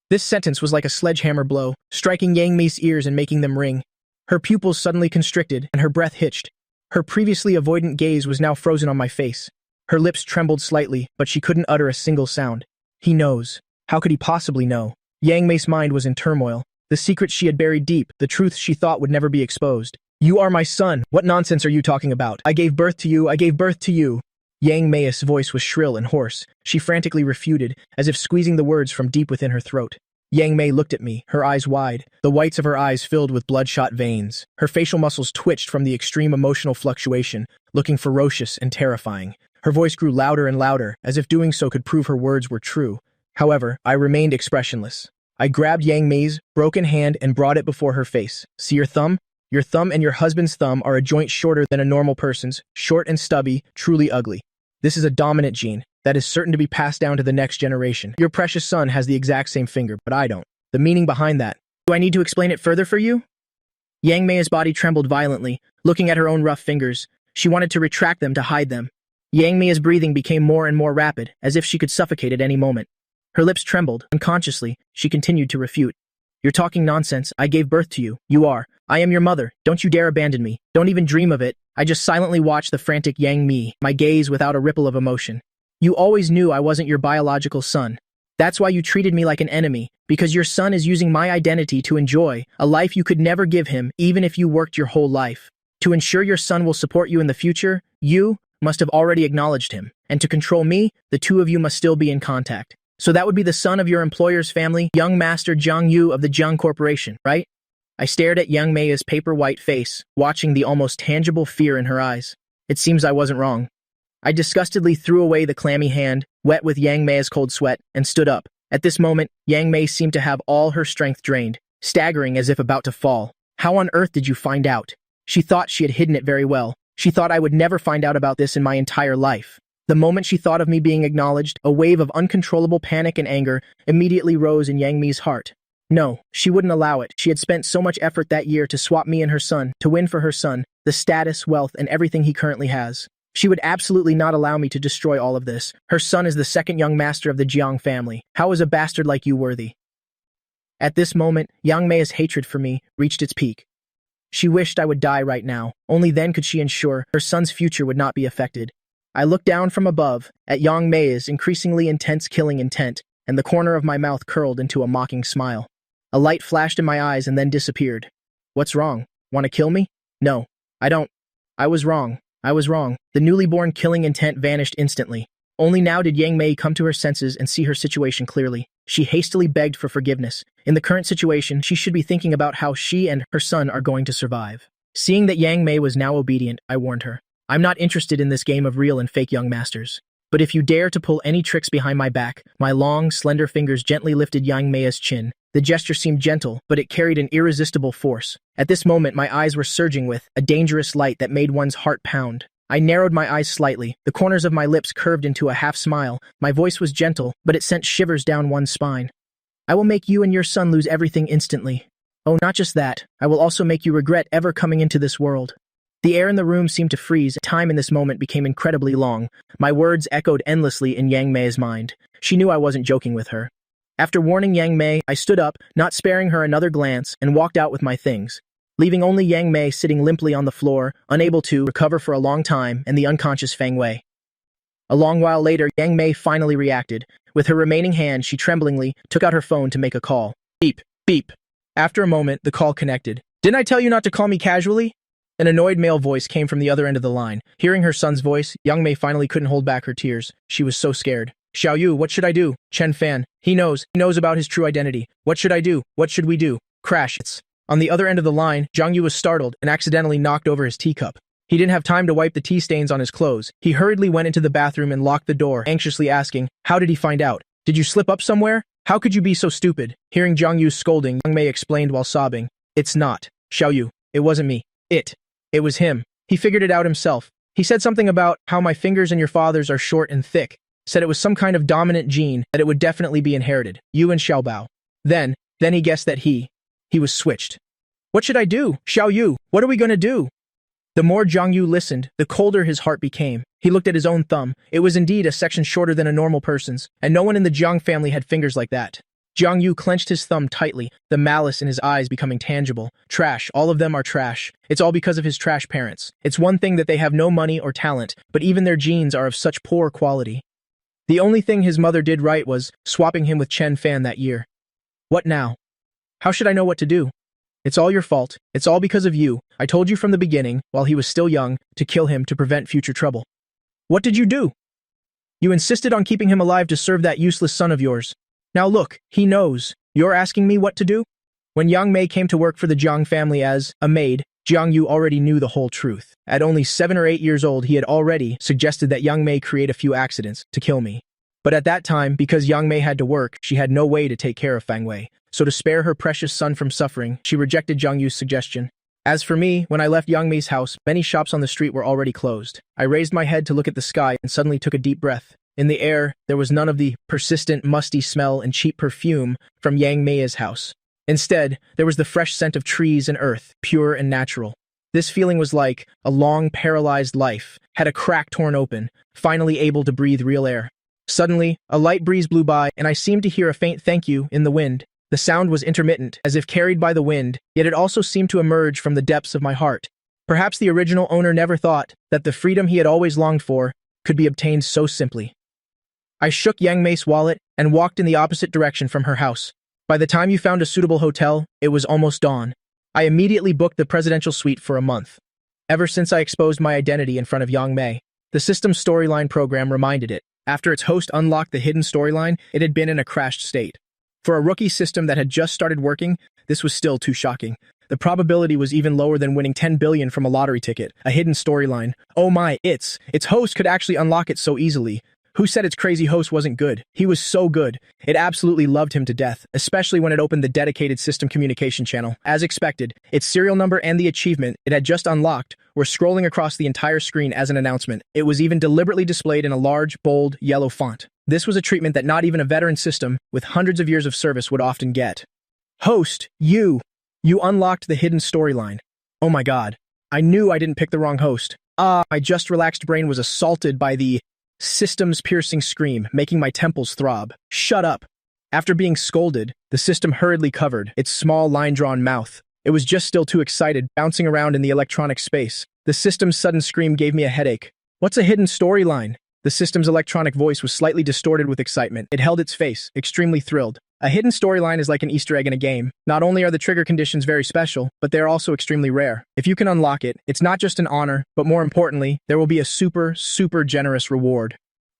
This sentence was like a sledgehammer blow, striking Yang Mei's ears and making them ring. Her pupils suddenly constricted, and her breath hitched. Her previously avoidant gaze was now frozen on my face. Her lips trembled slightly, but she couldn't utter a single sound. He knows. How could he possibly know? Yang Mei's mind was in turmoil. The secrets she had buried deep, the truths she thought would never be exposed. You are my son. What nonsense are you talking about? I gave birth to you. I gave birth to you. Yang Mei's voice was shrill and hoarse. She frantically refuted, as if squeezing the words from deep within her throat. Yang Mei looked at me, her eyes wide, the whites of her eyes filled with bloodshot veins. Her facial muscles twitched from the extreme emotional fluctuation, looking ferocious and terrifying. Her voice grew louder and louder, as if doing so could prove her words were true. However, I remained expressionless. I grabbed Yang Mei's broken hand and brought it before her face. See your thumb? Your thumb and your husband's thumb are a joint shorter than a normal person's, short and stubby, truly ugly. This is a dominant gene that is certain to be passed down to the next generation. Your precious son has the exact same finger, but I don't. The meaning behind that. Do I need to explain it further for you? Yang Mei's body trembled violently, looking at her own rough fingers. She wanted to retract them to hide them. Yang Mei's breathing became more and more rapid, as if she could suffocate at any moment. Her lips trembled. Unconsciously, she continued to refute. You're talking nonsense. I gave birth to you. You are. I am your mother. Don't you dare abandon me. Don't even dream of it. I just silently watched the frantic Yang Mei, my gaze without a ripple of emotion. You always knew I wasn't your biological son. That's why you treated me like an enemy, because your son is using my identity to enjoy a life you could never give him, even if you worked your whole life. To ensure your son will support you in the future, you must have already acknowledged him. And to control me, the two of you must still be in contact. So that would be the son of your employer's family, young Master Jiang Yu of the Jiang Corporation, right? I stared at Yang Mei's paper-white face, watching the almost tangible fear in her eyes. It seems I wasn't wrong. I disgustedly threw away the clammy hand, wet with Yang Mei's cold sweat, and stood up. At this moment, Yang Mei seemed to have all her strength drained, staggering as if about to fall. How on earth did you find out? She thought she had hidden it very well. She thought I would never find out about this in my entire life. The moment she thought of me being acknowledged, a wave of uncontrollable panic and anger immediately rose in Yang Mei's heart. No, she wouldn't allow it. She had spent so much effort that year to swap me and her son, to win for her son, the status, wealth, and everything he currently has. She would absolutely not allow me to destroy all of this. Her son is the second young master of the Jiang family. How is a bastard like you worthy? At this moment, Yang Mei's hatred for me reached its peak. She wished I would die right now. Only then could she ensure her son's future would not be affected. I looked down from above at Yang Mei's increasingly intense killing intent, and the corner of my mouth curled into a mocking smile. A light flashed in my eyes and then disappeared. What's wrong? Want to kill me? No, I don't. I was wrong. I was wrong. The newly born killing intent vanished instantly. Only now did Yang Mei come to her senses and see her situation clearly. She hastily begged for forgiveness. In the current situation, she should be thinking about how she and her son are going to survive. Seeing that Yang Mei was now obedient, I warned her. I'm not interested in this game of real and fake young masters. But if you dare to pull any tricks behind my back, my long, slender fingers gently lifted Yang Mei's chin. The gesture seemed gentle, but it carried an irresistible force. At this moment, my eyes were surging with a dangerous light that made one's heart pound. I narrowed my eyes slightly. The corners of my lips curved into a half smile. My voice was gentle, but it sent shivers down one's spine. I will make you and your son lose everything instantly. Oh, not just that. I will also make you regret ever coming into this world. The air in the room seemed to freeze. Time in this moment became incredibly long. My words echoed endlessly in Yang Mei's mind. She knew I wasn't joking with her. After warning Yang Mei, I stood up, not sparing her another glance, and walked out with my things, leaving only Yang Mei sitting limply on the floor, unable to recover for a long time, and the unconscious Feng Wei. A long while later, Yang Mei finally reacted. With her remaining hand, she tremblingly took out her phone to make a call. Beep, beep. After a moment, the call connected. "Didn't I tell you not to call me casually?" An annoyed male voice came from the other end of the line. Hearing her son's voice, Yang Mei finally couldn't hold back her tears. She was so scared. "Xiao Yu, what should I do?" "Chen Fan. He knows about his true identity. What should I do? What should we do?" Crash. On the other end of the line, Zhang Yu was startled and accidentally knocked over his teacup. He didn't have time to wipe the tea stains on his clothes. He hurriedly went into the bathroom and locked the door, anxiously asking, "How did he find out? Did you slip up somewhere? How could you be so stupid?" Hearing Zhang Yu's scolding, Yang Mei explained while sobbing, "It's not Xiao Yu. It wasn't me. It was him. He figured it out himself. He said something about how my fingers and your father's are short and thick. Said it was some kind of dominant gene, that it would definitely be inherited. You and Xiaobao. Then he guessed that he was switched. What should I do? Xiao Yu, what are we gonna do?" The more Zhang Yu listened, the colder his heart became. He looked at his own thumb. It was indeed a section shorter than a normal person's, and no one in the Jiang family had fingers like that. Zhang Yu clenched his thumb tightly, the malice in his eyes becoming tangible. Trash, all of them are trash. It's all because of his trash parents. It's one thing that they have no money or talent, but even their genes are of such poor quality. The only thing his mother did right was swapping him with Chen Fan that year. What now? How should I know what to do? It's all your fault. It's all because of you. I told you from the beginning, while he was still young, to kill him to prevent future trouble. What did you do? You insisted on keeping him alive to serve that useless son of yours. Now look, he knows. You're asking me what to do? When Yang Mei came to work for the Jiang family as a maid, Jiang Yu already knew the whole truth. At only 7 or 8 years old, he had already suggested that Yang Mei create a few accidents to kill me. But at that time, because Yang Mei had to work, she had no way to take care of Feng Wei. So to spare her precious son from suffering, she rejected Zhang Yu's suggestion. As for me, when I left Yang Mei's house, many shops on the street were already closed. I raised my head to look at the sky and suddenly took a deep breath. In the air, there was none of the persistent, musty smell and cheap perfume from Yang Mei's house. Instead, there was the fresh scent of trees and earth, pure and natural. This feeling was like a long, paralyzed life, had a crack torn open, finally able to breathe real air. Suddenly, a light breeze blew by, and I seemed to hear a faint thank you in the wind. The sound was intermittent, as if carried by the wind, yet it also seemed to emerge from the depths of my heart. Perhaps the original owner never thought that the freedom he had always longed for could be obtained so simply. I shook Yang Mei's wallet and walked in the opposite direction from her house. By the time you found a suitable hotel, it was almost dawn. I immediately booked the presidential suite for a month. Ever since I exposed my identity in front of Yang Mei, the system's storyline program reminded it. After its host unlocked the hidden storyline, it had been in a crashed state. For a rookie system that had just started working, this was still too shocking. The probability was even lower than winning 10 billion from a lottery ticket, a hidden storyline. Oh my, its host could actually unlock it so easily. Who said its crazy host wasn't good? He was so good. It absolutely loved him to death, especially when it opened the dedicated system communication channel. As expected, its serial number and the achievement it had just unlocked were scrolling across the entire screen as an announcement. It was even deliberately displayed in a large, bold, yellow font. This was a treatment that not even a veteran system with hundreds of years of service would often get. Host, you unlocked the hidden storyline. Oh my god. I knew I didn't pick the wrong host. My just relaxed brain was assaulted by the system's piercing scream, making my temples throb. Shut up. After being scolded, the system hurriedly covered its small line-drawn mouth. It was just still too excited, bouncing around in the electronic space. The system's sudden scream gave me a headache. What's a hidden storyline? The system's electronic voice was slightly distorted with excitement. It held its face, extremely thrilled. A hidden storyline is like an Easter egg in a game. Not only are the trigger conditions very special, but they are also extremely rare. If you can unlock it, it's not just an honor, but more importantly, there will be a super generous reward.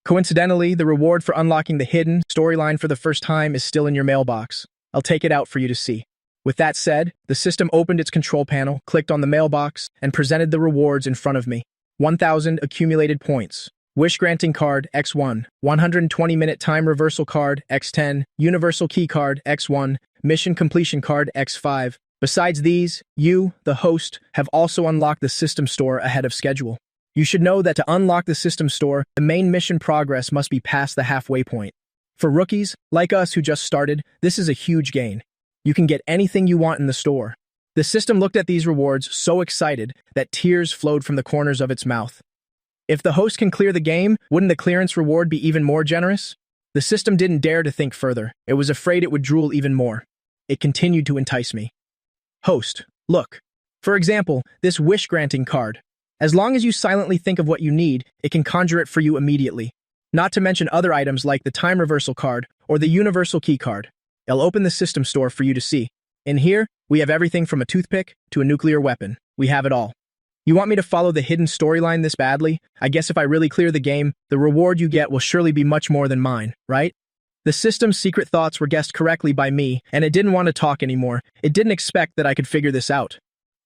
Coincidentally, the reward for unlocking the hidden storyline for the first time is still in your mailbox. I'll take it out for you to see. With that said, the system opened its control panel, clicked on the mailbox, and presented the rewards in front of me. 1,000 accumulated points. Wish Granting Card, X1. 120-minute Time Reversal Card, X10. Universal Key Card, X1. Mission Completion Card, X5. Besides these, you, the host, have also unlocked the system store ahead of schedule. You should know that to unlock the system store, the main mission progress must be past the halfway point. For rookies, like us who just started, this is a huge gain. You can get anything you want in the store. The system looked at these rewards so excited that tears flowed from the corners of its mouth. If the host can clear the game, wouldn't the clearance reward be even more generous? The system didn't dare to think further. It was afraid it would drool even more. It continued to entice me. Host, look. For example, this wish-granting card. As long as you silently think of what you need, it can conjure it for you immediately. Not to mention other items like the time reversal card or the universal key card. I'll open the system store for you to see. In here, we have everything from a toothpick to a nuclear weapon. We have it all. You want me to follow the hidden storyline this badly? I guess if I really clear the game, the reward you get will surely be much more than mine, right? The system's secret thoughts were guessed correctly by me, and it didn't want to talk anymore. It didn't expect that I could figure this out.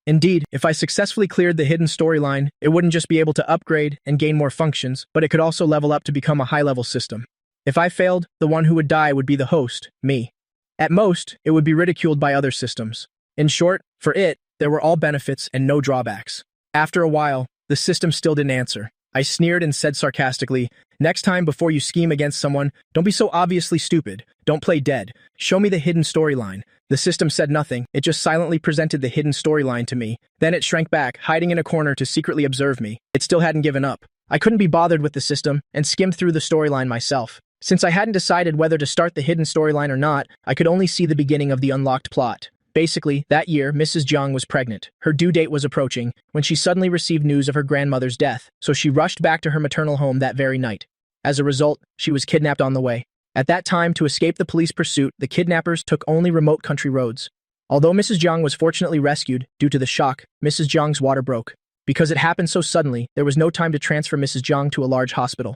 Indeed, if I successfully cleared the hidden storyline, it wouldn't just be able to upgrade and gain more functions, but it could also level up to become a high-level system. If I failed, the one who would die would be the host, me. At most, it would be ridiculed by other systems. In short, for it, there were all benefits and no drawbacks. After a while, the system still didn't answer. I sneered and said sarcastically, "Next time before you scheme against someone, don't be so obviously stupid. Don't play dead. Show me the hidden storyline." The system said nothing. It just silently presented the hidden storyline to me. Then it shrank back, hiding in a corner to secretly observe me. It still hadn't given up. I couldn't be bothered with the system and skimmed through the storyline myself. Since I hadn't decided whether to start the hidden storyline or not, I could only see the beginning of the unlocked plot. Basically, that year, Mrs. Jiang was pregnant. Her due date was approaching when she suddenly received news of her grandmother's death, so she rushed back to her maternal home that very night. As a result, she was kidnapped on the way. At that time, to escape the police pursuit, the kidnappers took only remote country roads. Although Mrs. Jiang was fortunately rescued, due to the shock, Mrs. Jiang's water broke. Because it happened so suddenly, there was no time to transfer Mrs. Jiang to a large hospital.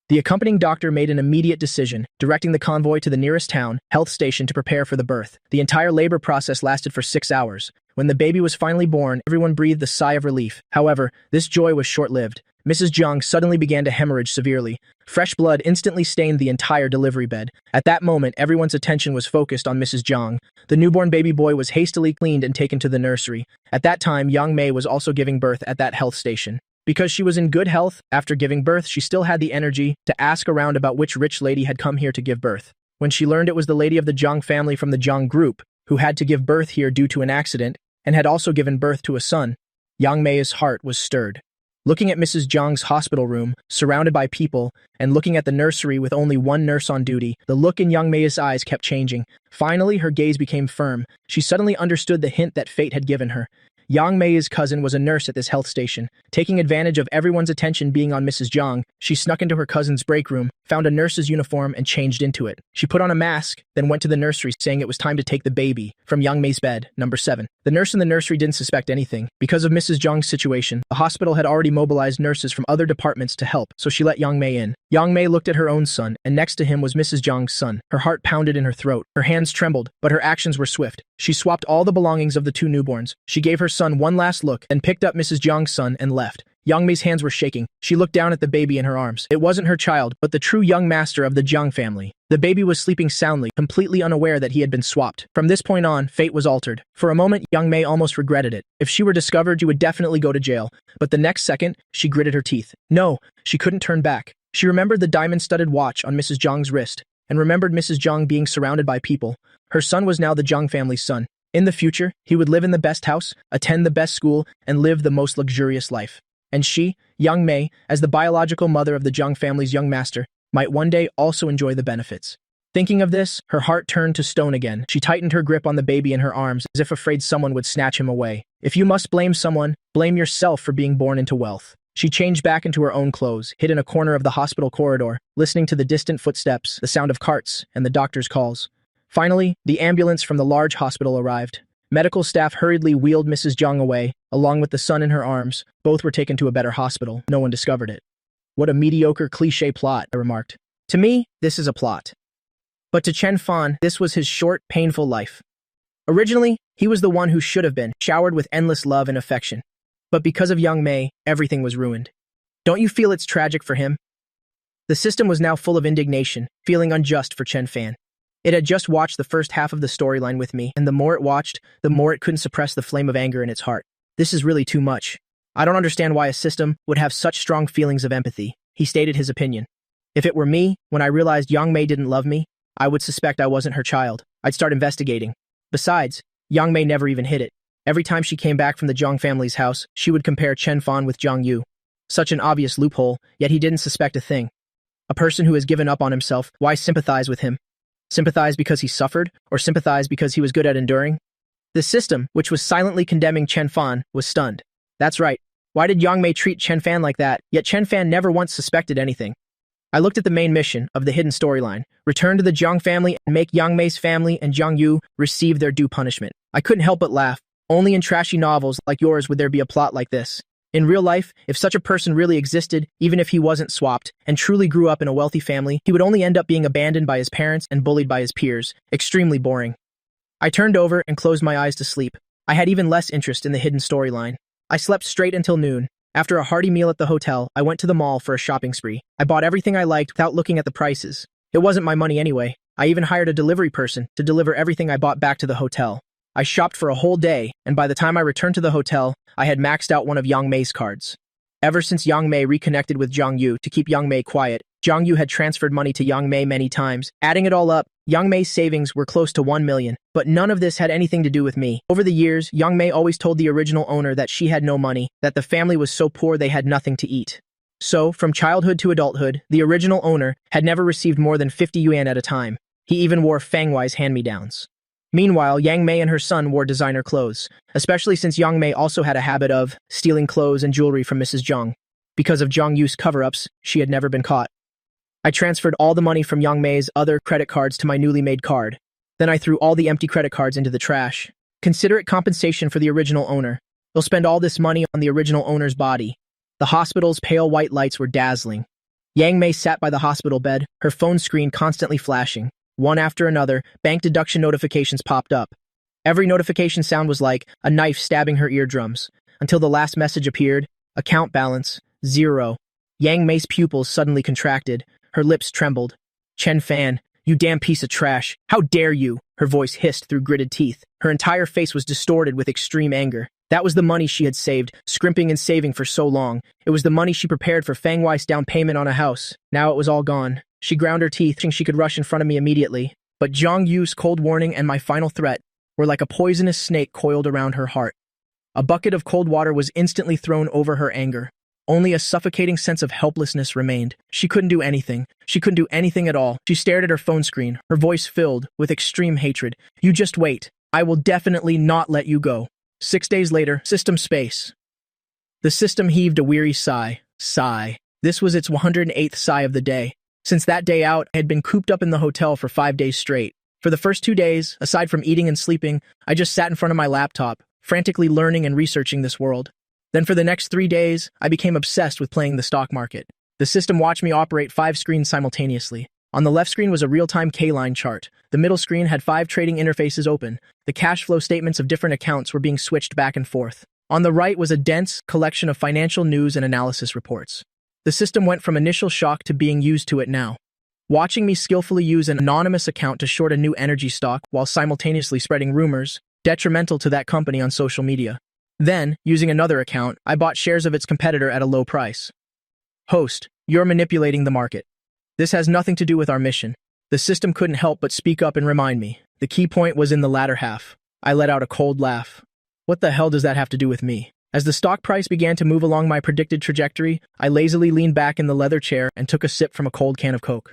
The accompanying doctor made an immediate decision, directing the convoy to the nearest town, health station to prepare for the birth. The entire labor process lasted for 6 hours. When the baby was finally born, everyone breathed a sigh of relief. However, this joy was short-lived. Mrs. Jiang suddenly began to hemorrhage severely. Fresh blood instantly stained the entire delivery bed. At that moment, everyone's attention was focused on Mrs. Jiang. The newborn baby boy was hastily cleaned and taken to the nursery. At that time, Yang Mei was also giving birth at that health station. Because she was in good health, after giving birth, she still had the energy to ask around about which rich lady had come here to give birth. When she learned it was the lady of the Jiang family from the Jiang group, who had to give birth here due to an accident, and had also given birth to a son, Yang Mei's heart was stirred. Looking at Mrs. Jiang's hospital room, surrounded by people, and looking at the nursery with only one nurse on duty, the look in Yang Mei's eyes kept changing. Finally, her gaze became firm. She suddenly understood the hint that fate had given her. Yang Mei's cousin was a nurse at this health station. Taking advantage of everyone's attention being on Mrs. Jiang, she snuck into her cousin's break room, found a nurse's uniform, and changed into it. She put on a mask, then went to the nursery saying it was time to take the baby from Yang Mei's bed, number 7. The nurse in the nursery didn't suspect anything. Because of Mrs. Jiang's situation, the hospital had already mobilized nurses from other departments to help, so she let Yang Mei in. Yang Mei looked at her own son, and next to him was Mrs. Jiang's son. Her heart pounded in her throat. Her hands trembled, but her actions were swift. She swapped all the belongings of the two newborns. She gave her son one last look, then picked up Mrs. Jiang's son and left. Yang Mei's hands were shaking. She looked down at the baby in her arms. It wasn't her child, but the true young master of the Jiang family. The baby was sleeping soundly, completely unaware that he had been swapped. From this point on, fate was altered. For a moment, Yang Mei almost regretted it. If she were discovered, she would definitely go to jail. But the next second, she gritted her teeth. No, she couldn't turn back. She remembered the diamond-studded watch on Mrs. Jiang's wrist, and remembered Mrs. Jiang being surrounded by people. Her son was now the Jiang family's son. In the future, he would live in the best house, attend the best school, and live the most luxurious life. And she, Yang Mei, as the biological mother of the Jiang family's young master, might one day also enjoy the benefits. Thinking of this, her heart turned to stone again. She tightened her grip on the baby in her arms, as if afraid someone would snatch him away. If you must blame someone, blame yourself for being born into wealth. She changed back into her own clothes, hid in a corner of the hospital corridor, listening to the distant footsteps, the sound of carts, and the doctor's calls. Finally, the ambulance from the large hospital arrived. Medical staff hurriedly wheeled Mrs. Jiang away, along with the son in her arms. Both were taken to a better hospital. No one discovered it. What a mediocre cliché plot, I remarked. To me, this is a plot. But to Chen Fan, this was his short, painful life. Originally, he was the one who should have been, showered with endless love and affection. But because of Yang Mei, everything was ruined. Don't you feel it's tragic for him? The system was now full of indignation, feeling unjust for Chen Fan. It had just watched the first half of the storyline with me, and the more it watched, the more it couldn't suppress the flame of anger in its heart. This is really too much. I don't understand why a system would have such strong feelings of empathy. He stated his opinion. If it were me, when I realized Yang Mei didn't love me, I would suspect I wasn't her child. I'd start investigating. Besides, Yang Mei never even hid it. Every time she came back from the Zhang family's house, she would compare Chen Fan with Zhang Yu. Such an obvious loophole, yet he didn't suspect a thing. A person who has given up on himself, why sympathize with him? Sympathize because he suffered, or sympathize because he was good at enduring? The system, which was silently condemning Chen Fan, was stunned. That's right. Why did Yang Mei treat Chen Fan like that, yet Chen Fan never once suspected anything? I looked at the main mission of the hidden storyline, return to the Zhang family and make Yang Mei's family and Zhang Yu receive their due punishment. I couldn't help but laugh. Only in trashy novels like yours would there be a plot like this. In real life, if such a person really existed, even if he wasn't swapped, and truly grew up in a wealthy family, he would only end up being abandoned by his parents and bullied by his peers. Extremely boring. I turned over and closed my eyes to sleep. I had even less interest in the hidden storyline. I slept straight until noon. After a hearty meal at the hotel, I went to the mall for a shopping spree. I bought everything I liked without looking at the prices. It wasn't my money anyway. I even hired a delivery person to deliver everything I bought back to the hotel. I shopped for a whole day, and by the time I returned to the hotel, I had maxed out one of Yang Mei's cards. Ever since Yang Mei reconnected with Zhang Yu to keep Yang Mei quiet, Zhang Yu had transferred money to Yang Mei many times. Adding it all up, Yang Mei's savings were close to 1 million, but none of this had anything to do with me. Over the years, Yang Mei always told the original owner that she had no money, that the family was so poor they had nothing to eat. So, from childhood to adulthood, the original owner had never received more than 50 yuan at a time. He even wore Fangwai's hand-me-downs. Meanwhile, Yang Mei and her son wore designer clothes, especially since Yang Mei also had a habit of stealing clothes and jewelry from Mrs. Zhang. Because of Zhang Yu's cover-ups, she had never been caught. I transferred all the money from Yang Mei's other credit cards to my newly made card. Then I threw all the empty credit cards into the trash. Consider it compensation for the original owner. They'll spend all this money on the original owner's body. The hospital's pale white lights were dazzling. Yang Mei sat by the hospital bed, her phone screen constantly flashing. One after another, bank deduction notifications popped up. Every notification sound was like a knife stabbing her eardrums, until the last message appeared, account balance, 0. Yang Mei's pupils suddenly contracted, her lips trembled. Chen Fan, you damn piece of trash, how dare you? Her voice hissed through gritted teeth. Her entire face was distorted with extreme anger. That was the money she had saved, scrimping and saving for so long. It was the money she prepared for Fangwai's down payment on a house. Now it was all gone. She ground her teeth, thinking she could rush in front of me immediately. But Zhang Yu's cold warning and my final threat were like a poisonous snake coiled around her heart. A bucket of cold water was instantly thrown over her anger. Only a suffocating sense of helplessness remained. She couldn't do anything. She couldn't do anything at all. She stared at her phone screen, her voice filled with extreme hatred. You just wait. I will definitely not let you go. 6 days later, system space. The system heaved a weary sigh. This was its 108th sigh of the day. Since that day out, I had been cooped up in the hotel for 5 days straight. For the first 2 days, aside from eating and sleeping, I just sat in front of my laptop, frantically learning and researching this world. Then for the next 3 days, I became obsessed with playing the stock market. The system watched me operate 5 screens simultaneously. On the left screen was a real-time K-line chart. The middle screen had 5 trading interfaces open. The cash flow statements of different accounts were being switched back and forth. On the right was a dense collection of financial news and analysis reports. The system went from initial shock to being used to it now. Watching me skillfully use an anonymous account to short a new energy stock while simultaneously spreading rumors, detrimental to that company on social media. Then, using another account, I bought shares of its competitor at a low price. Host, you're manipulating the market. This has nothing to do with our mission. The system couldn't help but speak up and remind me. The key point was in the latter half. I let out a cold laugh. What the hell does that have to do with me? As the stock price began to move along my predicted trajectory, I lazily leaned back in the leather chair and took a sip from a cold can of Coke.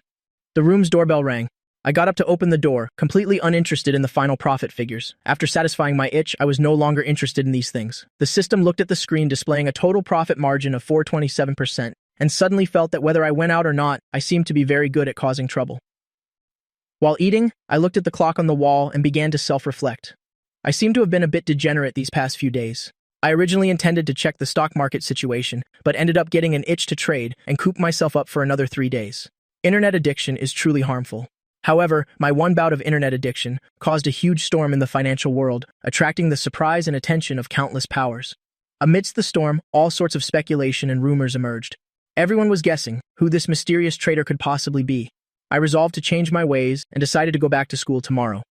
The room's doorbell rang. I got up to open the door, completely uninterested in the final profit figures. After satisfying my itch, I was no longer interested in these things. The system looked at the screen displaying a total profit margin of 427%, and suddenly felt that whether I went out or not, I seemed to be very good at causing trouble. While eating, I looked at the clock on the wall and began to self-reflect. I seem to have been a bit degenerate these past few days. I originally intended to check the stock market situation, but ended up getting an itch to trade and coop myself up for another 3 days. Internet addiction is truly harmful. However, my one bout of internet addiction caused a huge storm in the financial world, attracting the surprise and attention of countless powers. Amidst the storm, all sorts of speculation and rumors emerged. Everyone was guessing who this mysterious trader could possibly be. I resolved to change my ways and decided to go back to school tomorrow.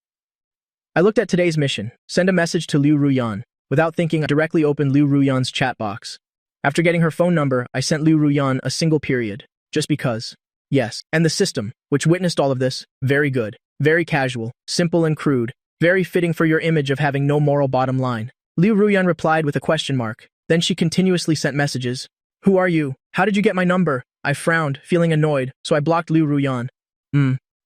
I looked at today's mission, send a message to Liu Ruyan. Without thinking, I directly opened Liu Ruyan's chat box. After getting her phone number, I sent Liu Ruyan a single period, just because. Yes, and the system, which witnessed all of this, very good, very casual, simple and crude, very fitting for your image of having no moral bottom line. Liu Ruyan replied with a question mark. Then she continuously sent messages. Who are you? How did you get my number? I frowned, feeling annoyed, so I blocked Liu Ruyan.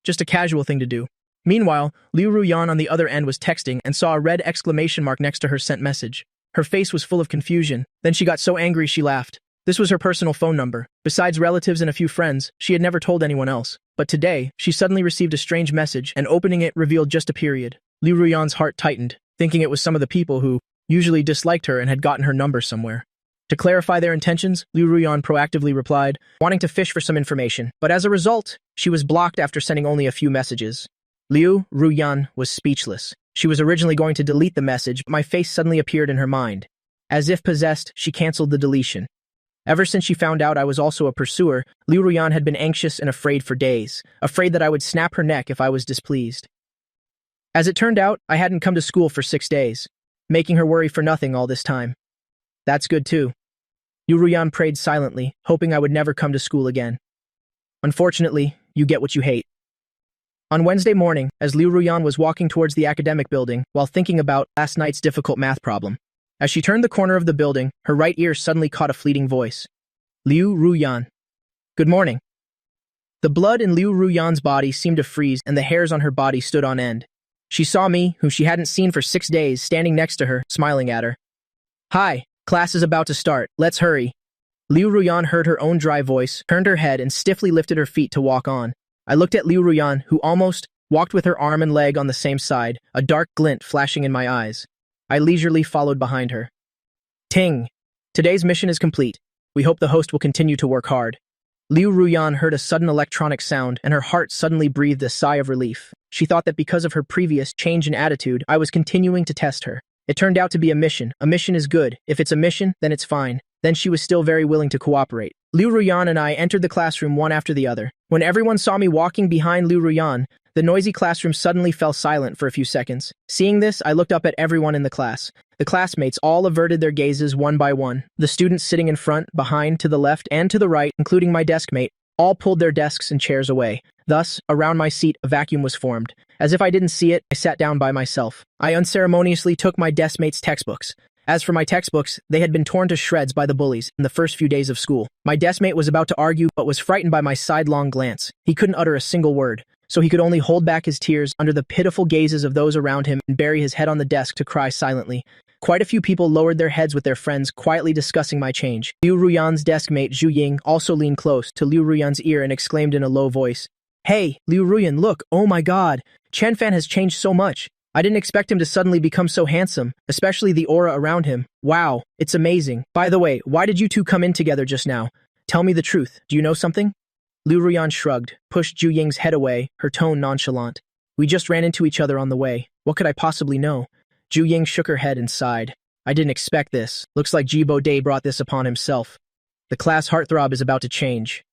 Just a casual thing to do. Meanwhile, Liu Ruyan on the other end was texting and saw a red exclamation mark next to her sent message. Her face was full of confusion. Then she got so angry she laughed. This was her personal phone number. Besides relatives and a few friends, she had never told anyone else. But today, she suddenly received a strange message, and opening it revealed just a period. Liu Ruyan's heart tightened, thinking it was some of the people who usually disliked her and had gotten her number somewhere. To clarify their intentions, Liu Ruyan proactively replied, wanting to fish for some information, but as a result, she was blocked after sending only a few messages. Liu Ruyan was speechless. She was originally going to delete the message, but my face suddenly appeared in her mind. As if possessed, she canceled the deletion. Ever since she found out I was also a pursuer, Liu Ruyan had been anxious and afraid for days, afraid that I would snap her neck if I was displeased. As it turned out, I hadn't come to school for 6 days, making her worry for nothing all this time. That's good too. Liu Ruyan prayed silently, hoping I would never come to school again. Unfortunately, you get what you hate. On Wednesday morning, as Liu Ruyan was walking towards the academic building while thinking about last night's difficult math problem, as she turned the corner of the building, her right ear suddenly caught a fleeting voice. Liu Ruyan. Good morning. The blood in Liu Ruyan's body seemed to freeze and the hairs on her body stood on end. She saw me, whom she hadn't seen for 6 days, standing next to her, smiling at her. Hi, class is about to start, let's hurry. Liu Ruyan heard her own dry voice, turned her head and stiffly lifted her feet to walk on. I looked at Liu Ruyan, who almost walked with her arm and leg on the same side, a dark glint flashing in my eyes. I leisurely followed behind her. Ting! Today's mission is complete. We hope the host will continue to work hard. Liu Ruyan heard a sudden electronic sound, and her heart suddenly breathed a sigh of relief. She thought that because of her previous change in attitude, I was continuing to test her. It turned out to be a mission. A mission is good. If it's a mission, then it's fine. Then she was still very willing to cooperate. Liu Ruyan and I entered the classroom one after the other. When everyone saw me walking behind Liu Ruyan, the noisy classroom suddenly fell silent for a few seconds. Seeing this, I looked up at everyone in the class. The classmates all averted their gazes one by one. The students sitting in front, behind, to the left, and to the right, including my desk mate, all pulled their desks and chairs away. Thus, around my seat, a vacuum was formed. As if I didn't see it, I sat down by myself. I unceremoniously took my desk mate's textbooks. As for my textbooks, they had been torn to shreds by the bullies in the first few days of school. My deskmate was about to argue, but was frightened by my sidelong glance. He couldn't utter a single word, so he could only hold back his tears under the pitiful gazes of those around him and bury his head on the desk to cry silently. Quite a few people lowered their heads with their friends, quietly discussing my change. Liu Ruyan's deskmate Zhu Ying also leaned close to Liu Ruyan's ear and exclaimed in a low voice, "Hey, Liu Ruyan, look, oh my god, Chen Fan has changed so much. I didn't expect him to suddenly become so handsome, especially the aura around him. Wow, it's amazing. By the way, why did you two come in together just now? Tell me the truth, do you know something?" Liu Ruyan shrugged, pushed Zhu Ying's head away, her tone nonchalant. "We just ran into each other on the way. What could I possibly know?" Zhu Ying shook her head and sighed. "I didn't expect this. Looks like Jibo Day brought this upon himself. The class heartthrob is about to change."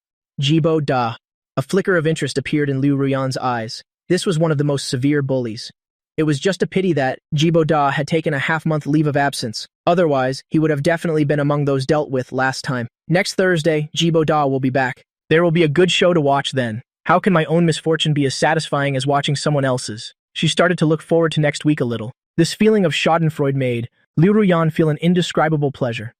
Jibo Da. A flicker of interest appeared in Liu Ruyan's eyes. This was one of the most severe bullies. It was just a pity that Jibo Da had taken a half-month leave of absence. Otherwise, he would have definitely been among those dealt with last time. Next Thursday, Jibo Da will be back. There will be a good show to watch then. How can my own misfortune be as satisfying as watching someone else's? She started to look forward to next week a little. This feeling of schadenfreude made Liu Ruyan feel an indescribable pleasure.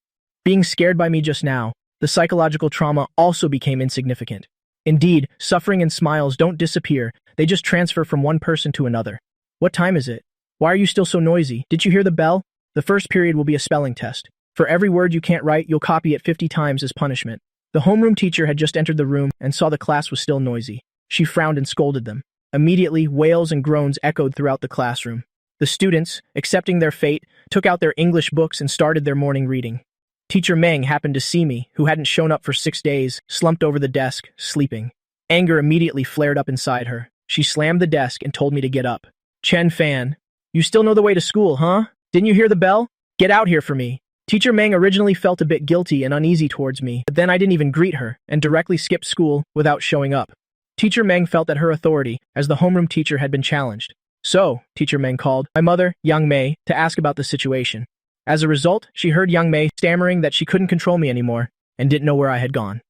Being scared by me just now, the psychological trauma also became insignificant. Indeed, suffering and smiles don't disappear, they just transfer from one person to another. What time is it? Why are you still so noisy? Did you hear the bell? The first period will be a spelling test. For every word you can't write, you'll copy it 50 times as punishment. The homeroom teacher had just entered the room and saw the class was still noisy. She frowned and scolded them. Immediately, wails and groans echoed throughout the classroom. The students, accepting their fate, took out their English books and started their morning reading. Teacher Meng happened to see me, who hadn't shown up for 6 days, slumped over the desk, sleeping. Anger immediately flared up inside her. She slammed the desk and told me to get up. "Chen Fan, you still know the way to school, huh? Didn't you hear the bell? Get out here for me." Teacher Meng originally felt a bit guilty and uneasy towards me, but then I didn't even greet her and directly skipped school without showing up. Teacher Meng felt that her authority as the homeroom teacher had been challenged. So, Teacher Meng called my mother, Yang Mei, to ask about the situation. As a result, she heard Yang Mei stammering that she couldn't control me anymore and didn't know where I had gone.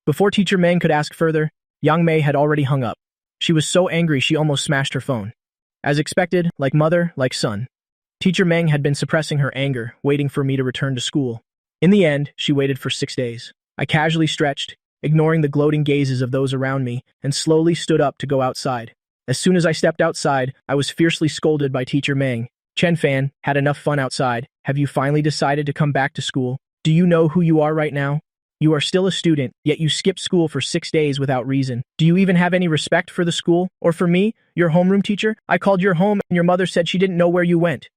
Before Teacher Meng could ask further, Yang Mei had already hung up. She was so angry she almost smashed her phone. As expected, like mother, like son. Teacher Meng had been suppressing her anger, waiting for me to return to school. In the end, she waited for 6 days. I casually stretched, ignoring the gloating gazes of those around me, and slowly stood up to go outside. As soon as I stepped outside, I was fiercely scolded by Teacher Meng. "Chen Fan, had enough fun outside. Have you finally decided to come back to school? Do you know who you are right now? You are still a student, yet you skipped school for 6 days without reason. Do you even have any respect for the school? Or for me, your homeroom teacher? I called your home and your mother said she didn't know where you went.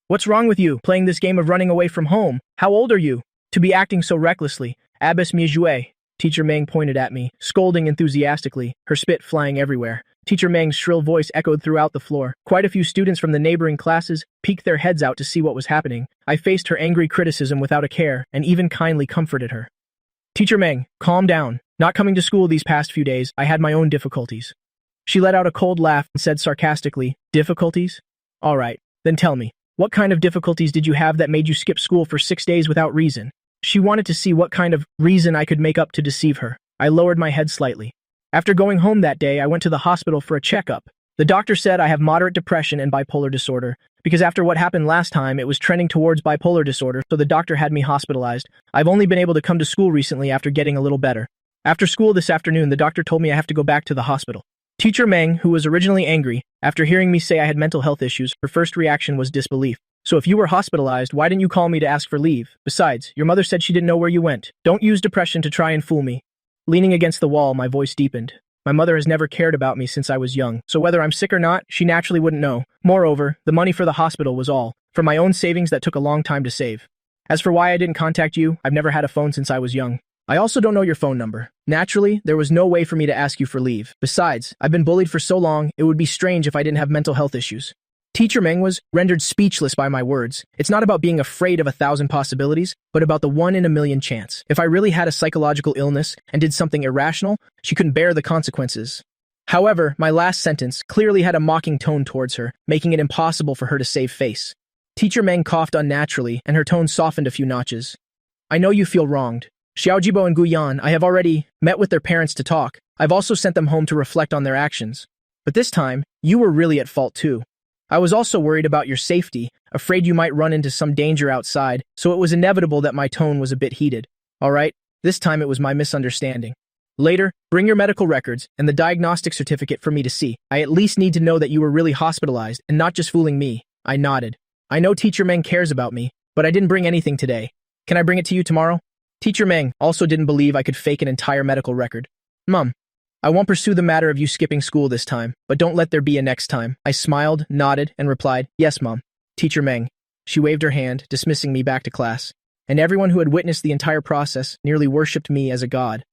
What's wrong with you, playing this game of running away from home? How old are you? To be acting so recklessly. Abbess Miejue." Teacher Meng pointed at me, scolding enthusiastically, her spit flying everywhere. Teacher Meng's shrill voice echoed throughout the floor. Quite a few students from the neighboring classes peeked their heads out to see what was happening. I faced her angry criticism without a care, and even kindly comforted her. "Teacher Meng, calm down. Not coming to school these past few days, I had my own difficulties." She let out a cold laugh and said sarcastically, "Difficulties? All right, then tell me, what kind of difficulties did you have that made you skip school for 6 days without reason?" She wanted to see what kind of reason I could make up to deceive her. I lowered my head slightly. After going home that day, I went to the hospital for a checkup. The doctor said I have moderate depression and bipolar disorder, because after what happened last time, it was trending towards bipolar disorder, so the doctor had me hospitalized. I've only been able to come to school recently after getting a little better. After school this afternoon, the doctor told me I have to go back to the hospital. Teacher Meng, who was originally angry, after hearing me say I had mental health issues, her first reaction was disbelief. "So if you were hospitalized, why didn't you call me to ask for leave? Besides, your mother said she didn't know where you went. Don't use depression to try and fool me." Leaning against the wall, my voice deepened. My mother has never cared about me since I was young, so whether I'm sick or not, she naturally wouldn't know. Moreover, the money for the hospital was all from my own savings that took a long time to save. As for why I didn't contact you, I've never had a phone since I was young. I also don't know your phone number. Naturally, there was no way for me to ask you for leave. Besides, I've been bullied for so long, it would be strange if I didn't have mental health issues. Teacher Meng was rendered speechless by my words. It's not about being afraid of 1,000 possibilities, but about the 1 in a million chance. If I really had a psychological illness and did something irrational, she couldn't bear the consequences. However, my last sentence clearly had a mocking tone towards her, making it impossible for her to save face. Teacher Meng coughed unnaturally, and her tone softened a few notches. "I know you feel wronged. Xiaojibo and Guyan, I have already met with their parents to talk. I've also sent them home to reflect on their actions. But this time, you were really at fault too. I was also worried about your safety, afraid you might run into some danger outside, so it was inevitable that my tone was a bit heated. All right, this time it was my misunderstanding. Later, bring your medical records and the diagnostic certificate for me to see. I at least need to know that you were really hospitalized and not just fooling me." I nodded. "I know Teacher Meng cares about me, but I didn't bring anything today. Can I bring it to you tomorrow?" Teacher Meng also didn't believe I could fake an entire medical record. "Mum, I won't pursue the matter of you skipping school this time, but don't let there be a next time." I smiled, nodded, and replied, "Yes, Mom." Teacher Meng. She waved her hand, dismissing me back to class. And everyone who had witnessed the entire process nearly worshipped me as a god.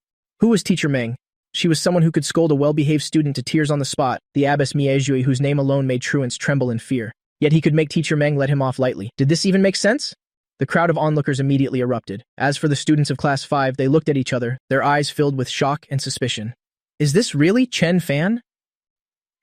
Who was Teacher Meng? She was someone who could scold a well-behaved student to tears on the spot, the Abbess Miejue whose name alone made truants tremble in fear. Yet he could make Teacher Meng let him off lightly. Did this even make sense? The crowd of onlookers immediately erupted. As for the students of Class 5, they looked at each other, their eyes filled with shock and suspicion. Is this really Chen Fan?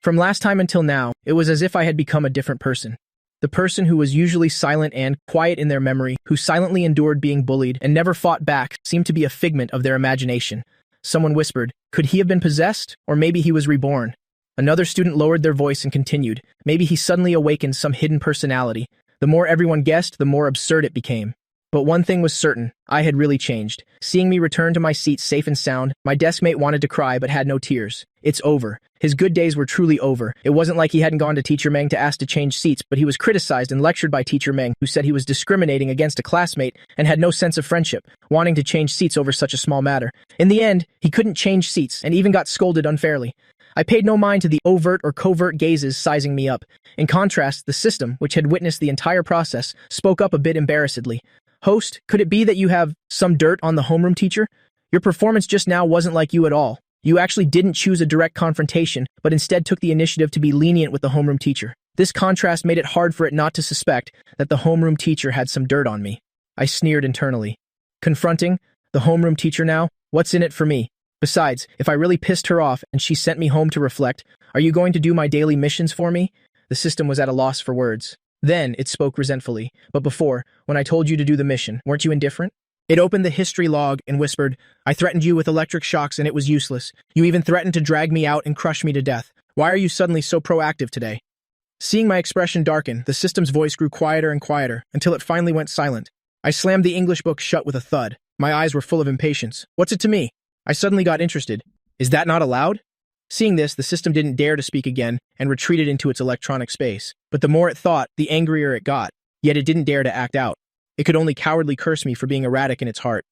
From last time until now, it was as if I had become a different person. The person who was usually silent and quiet in their memory, who silently endured being bullied and never fought back, seemed to be a figment of their imagination. Someone whispered, could he have been possessed? Or maybe he was reborn. Another student lowered their voice and continued, maybe he suddenly awakened some hidden personality. The more everyone guessed, the more absurd it became. But one thing was certain, I had really changed. Seeing me return to my seat safe and sound, my deskmate wanted to cry but had no tears. It's over. His good days were truly over. It wasn't like he hadn't gone to Teacher Meng to ask to change seats, but he was criticized and lectured by Teacher Meng, who said he was discriminating against a classmate and had no sense of friendship, wanting to change seats over such a small matter. In the end, he couldn't change seats and even got scolded unfairly. I paid no mind to the overt or covert gazes sizing me up. In contrast, the system, which had witnessed the entire process, spoke up a bit embarrassedly. Host, could it be that you have some dirt on the homeroom teacher? Your performance just now wasn't like you at all. You actually didn't choose a direct confrontation, but instead took the initiative to be lenient with the homeroom teacher. This contrast made it hard for it not to suspect that the homeroom teacher had some dirt on me. I sneered internally. Confronting the homeroom teacher now? What's in it for me? Besides, if I really pissed her off and she sent me home to reflect, are you going to do my daily missions for me? The system was at a loss for words. Then it spoke resentfully. But before, when I told you to do the mission, weren't you indifferent? It opened the history log and whispered, I threatened you with electric shocks and it was useless. You even threatened to drag me out and crush me to death. Why are you suddenly so proactive today? Seeing my expression darken, the system's voice grew quieter and quieter until it finally went silent. I slammed the English book shut with a thud. My eyes were full of impatience. What's it to me? I suddenly got interested. Is that not allowed? Seeing this, the system didn't dare to speak again and retreated into its electronic space. But the more it thought, the angrier it got. Yet it didn't dare to act out. It could only cowardly curse me for being erratic in its heart.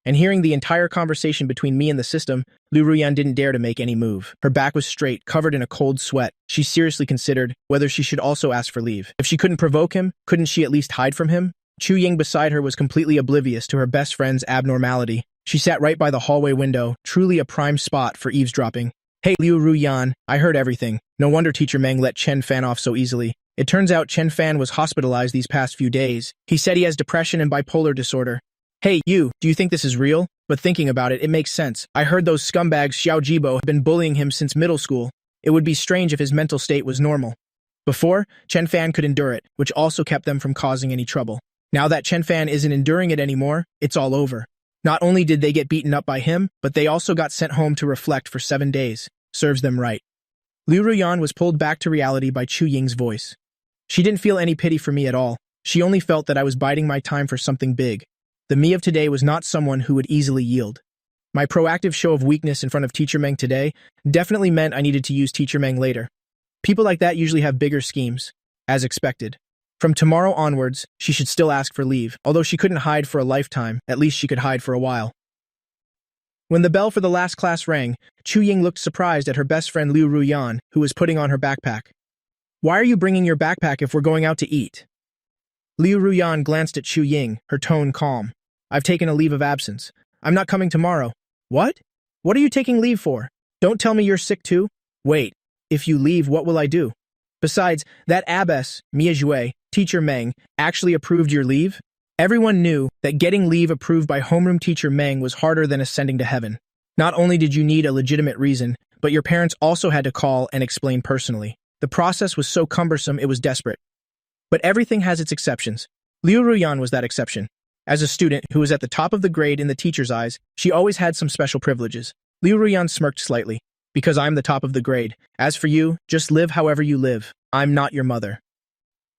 And hearing the entire conversation between me and the system, Liu Ruyan didn't dare to make any move. Her back was straight, covered in a cold sweat. She seriously considered whether she should also ask for leave. If she couldn't provoke him, couldn't she at least hide from him? Chu Ying beside her was completely oblivious to her best friend's abnormality. She sat right by the hallway window, truly a prime spot for eavesdropping. Hey, Liu Ruyan, I heard everything. No wonder Teacher Meng let Chen Fan off so easily. It turns out Chen Fan was hospitalized these past few days. He said he has depression and bipolar disorder. Hey, you, do you think this is real? But thinking about it, it makes sense. I heard those scumbags Xiao Jibo have been bullying him since middle school. It would be strange if his mental state was normal. Before, Chen Fan could endure it, which also kept them from causing any trouble. Now that Chen Fan isn't enduring it anymore, it's all over. Not only did they get beaten up by him, but they also got sent home to reflect for 7 days. Serves them right. Liu Ruyan was pulled back to reality by Chu Ying's voice. She didn't feel any pity for me at all. She only felt that I was biding my time for something big. The me of today was not someone who would easily yield. My proactive show of weakness in front of Teacher Meng today definitely meant I needed to use Teacher Meng later. People like that usually have bigger schemes, as expected. From tomorrow onwards, she should still ask for leave. Although she couldn't hide for a lifetime, at least she could hide for a while. When the bell for the last class rang, Chu Ying looked surprised at her best friend Liu Ruyan, who was putting on her backpack. Why are you bringing your backpack if we're going out to eat? Liu Ruyan glanced at Chu Ying, her tone calm. I've taken a leave of absence. I'm not coming tomorrow. What? What are you taking leave for? Don't tell me you're sick too? Wait, if you leave, what will I do? Besides, that abbess, Mia Jue, Teacher Meng, actually approved your leave? Everyone knew that getting leave approved by homeroom teacher Meng was harder than ascending to heaven. Not only did you need a legitimate reason, but your parents also had to call and explain personally. The process was so cumbersome it was desperate. But everything has its exceptions. Liu Ruyan was that exception. As a student who was at the top of the grade in the teacher's eyes, she always had some special privileges. Liu Ruyan smirked slightly. Because I'm the top of the grade. As for you, just live however you live. I'm not your mother.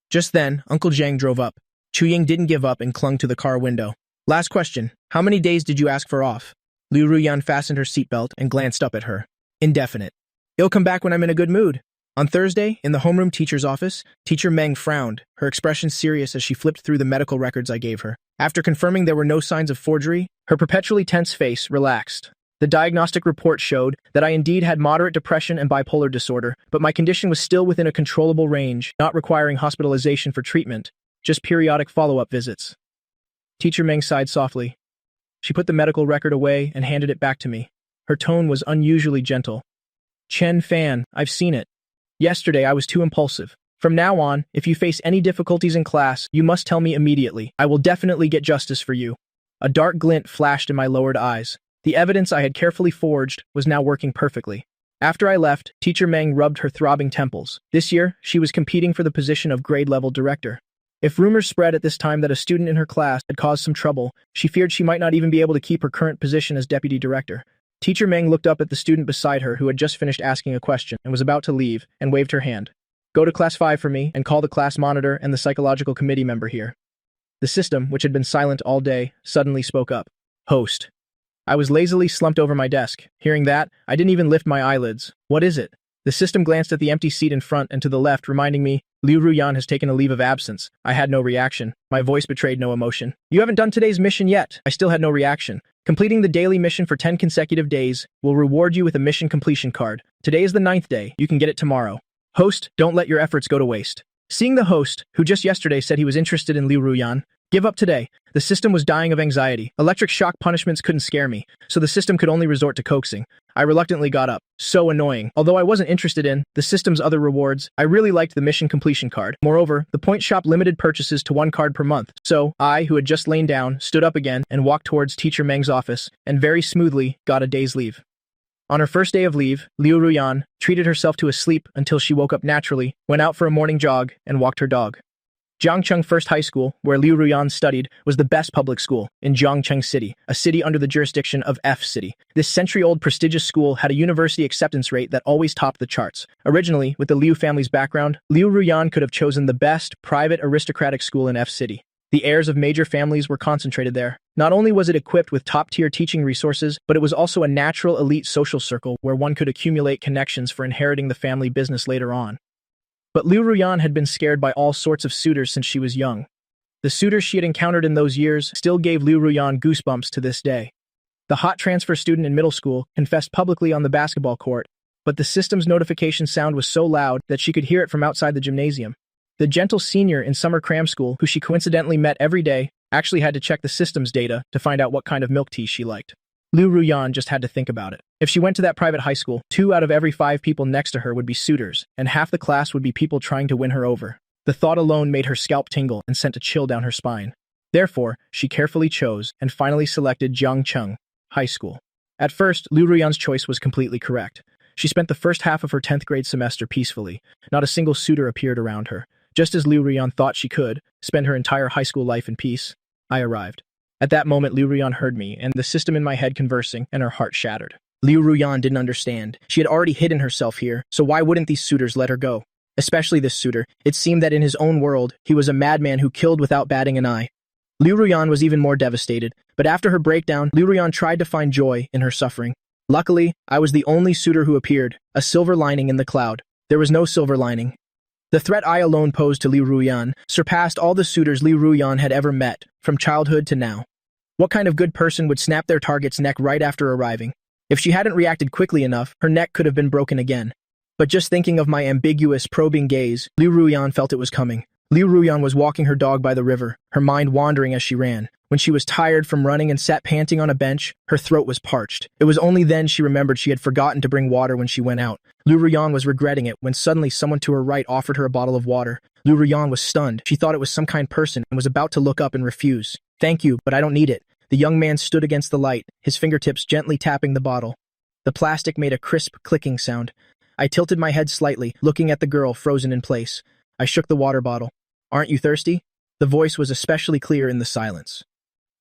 Just then, Uncle Zhang drove up. Chu Ying didn't give up and clung to the car window. Last question. How many days did you ask for off? Liu Ruyan fastened her seatbelt and glanced up at her. Indefinite. He'll come back when I'm in a good mood. On Thursday, in the homeroom teacher's office, Teacher Meng frowned, her expression serious as she flipped through the medical records I gave her. After confirming there were no signs of forgery, her perpetually tense face relaxed. The diagnostic report showed that I indeed had moderate depression and bipolar disorder, but my condition was still within a controllable range, not requiring hospitalization for treatment, just periodic follow-up visits. Teacher Meng sighed softly. She put the medical record away and handed it back to me. Her tone was unusually gentle. Chen Fan, I've seen it. Yesterday I was too impulsive. From now on, if you face any difficulties in class, you must tell me immediately. I will definitely get justice for you. A dark glint flashed in my lowered eyes. The evidence I had carefully forged was now working perfectly. After I left, Teacher Meng rubbed her throbbing temples. This year, she was competing for the position of grade-level director. If rumors spread at this time that a student in her class had caused some trouble, she feared she might not even be able to keep her current position as deputy director. Teacher Meng looked up at the student beside her who had just finished asking a question and was about to leave, and waved her hand. Go to class 5 for me and call the class monitor and the psychological committee member here. The system, which had been silent all day, suddenly spoke up. Host. I was lazily slumped over my desk. Hearing that, I didn't even lift my eyelids. What is it? The system glanced at the empty seat in front and to the left, reminding me, Liu Ruyan has taken a leave of absence. I had no reaction. My voice betrayed no emotion. You haven't done today's mission yet. I still had no reaction. Completing the daily mission for 10 consecutive days will reward you with a mission completion card. Today is the 9th day. You can get it tomorrow. Host, don't let your efforts go to waste. Seeing the host, who just yesterday said he was interested in Liu Ruyan, give up today. The system was dying of anxiety. Electric shock punishments couldn't scare me, so the system could only resort to coaxing. I reluctantly got up. So annoying. Although I wasn't interested in the system's other rewards, I really liked the mission completion card. Moreover, the point shop limited purchases to 1 card per month. So, I, who had just lain down, stood up again and walked towards Teacher Meng's office, and very smoothly got a day's leave. On her first day of leave, Liu Ruyan treated herself to a sleep until she woke up naturally, went out for a morning jog, and walked her dog. Jiangcheng First High School, where Liu Ruyan studied, was the best public school in Jiangcheng City, a city under the jurisdiction of F City. This century-old prestigious school had a university acceptance rate that always topped the charts. Originally, with the Liu family's background, Liu Ruyan could have chosen the best, private, aristocratic school in F City. The heirs of major families were concentrated there. Not only was it equipped with top-tier teaching resources, but it was also a natural elite social circle where one could accumulate connections for inheriting the family business later on. But Liu Ruyan had been scared by all sorts of suitors since she was young. The suitors she had encountered in those years still gave Liu Ruyan goosebumps to this day. The hot transfer student in middle school confessed publicly on the basketball court, but the system's notification sound was so loud that she could hear it from outside the gymnasium. The gentle senior in summer cram school, who she coincidentally met every day, actually had to check the system's data to find out what kind of milk tea she liked. Liu Ruyan just had to think about it. If she went to that private high school, 2 out of every 5 people next to her would be suitors, and half the class would be people trying to win her over. The thought alone made her scalp tingle and sent a chill down her spine. Therefore, she carefully chose and finally selected Jiangcheng High School. At first, Liu Ruyan's choice was completely correct. She spent the first half of her 10th grade semester peacefully. Not a single suitor appeared around her. Just as Liu Ruyan thought she could spend her entire high school life in peace, I arrived. At that moment, Liu Ruyan heard me and the system in my head conversing, and her heart shattered. Liu Ruyan didn't understand. She had already hidden herself here, so why wouldn't these suitors let her go? Especially this suitor. It seemed that in his own world, he was a madman who killed without batting an eye. Liu Ruyan was even more devastated, but after her breakdown, Liu Ruyan tried to find joy in her suffering. Luckily, I was the only suitor who appeared, a silver lining in the cloud. There was no silver lining. The threat I alone posed to Liu Ruyan surpassed all the suitors Liu Ruyan had ever met, from childhood to now. What kind of good person would snap their target's neck right after arriving? If she hadn't reacted quickly enough, her neck could have been broken again. But just thinking of my ambiguous, probing gaze, Liu Ruyan felt it was coming. Liu Ruyan was walking her dog by the river, her mind wandering as she ran. When she was tired from running and sat panting on a bench, her throat was parched. It was only then she remembered she had forgotten to bring water when she went out. Liu Ruyan was regretting it when suddenly someone to her right offered her a bottle of water. Liu Ruyan was stunned. She thought it was some kind person and was about to look up and refuse. "Thank you, but I don't need it." The young man stood against the light, his fingertips gently tapping the bottle. The plastic made a crisp, clicking sound. I tilted my head slightly, looking at the girl frozen in place. I shook the water bottle. "Aren't you thirsty?" The voice was especially clear in the silence.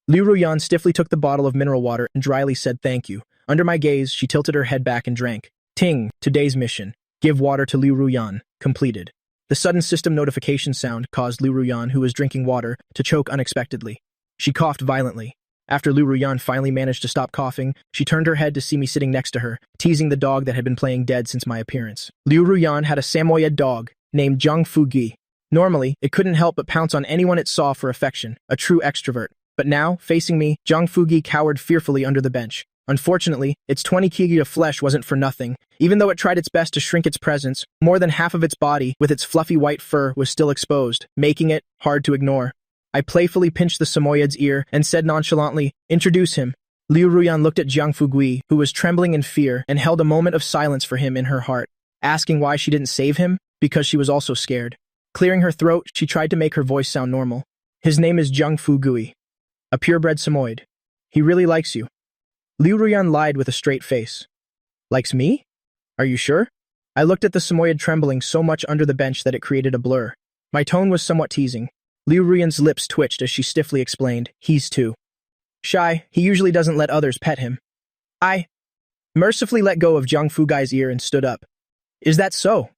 Liu Ruyan stiffly took the bottle of mineral water and dryly said thank you. Under my gaze, she tilted her head back and drank. Ting, today's mission. Give water to Liu Ruyan. Completed. The sudden system notification sound caused Liu Ruyan, who was drinking water, to choke unexpectedly. She coughed violently. After Liu Ruyan finally managed to stop coughing, she turned her head to see me sitting next to her, teasing the dog that had been playing dead since my appearance. Liu Ruyan had a Samoyed dog named Zhang Fugi. Normally, it couldn't help but pounce on anyone it saw for affection, a true extrovert. But now, facing me, Zhang Fugi cowered fearfully under the bench. Unfortunately, its 20 kg of flesh wasn't for nothing. Even though it tried its best to shrink its presence, more than half of its body, with its fluffy white fur, was still exposed, making it hard to ignore. I playfully pinched the Samoyed's ear and said nonchalantly, "Introduce him." Liu Ruyan looked at Zhang Fugi, who was trembling in fear, and held a moment of silence for him in her heart. Asking why she didn't save him? Because she was also scared. Clearing her throat, she tried to make her voice sound normal. "His name is Zhang Fugi. A purebred Samoyed. He really likes you." Liu Ruyan lied with a straight face. "Likes me? Are you sure?" I looked at the Samoyed trembling so much under the bench that it created a blur. My tone was somewhat teasing. Liu Ruyan's lips twitched as she stiffly explained, "He's too shy. He usually doesn't let others pet him." I mercifully let go of Zhang Fugai's ear and stood up. "Is that so?"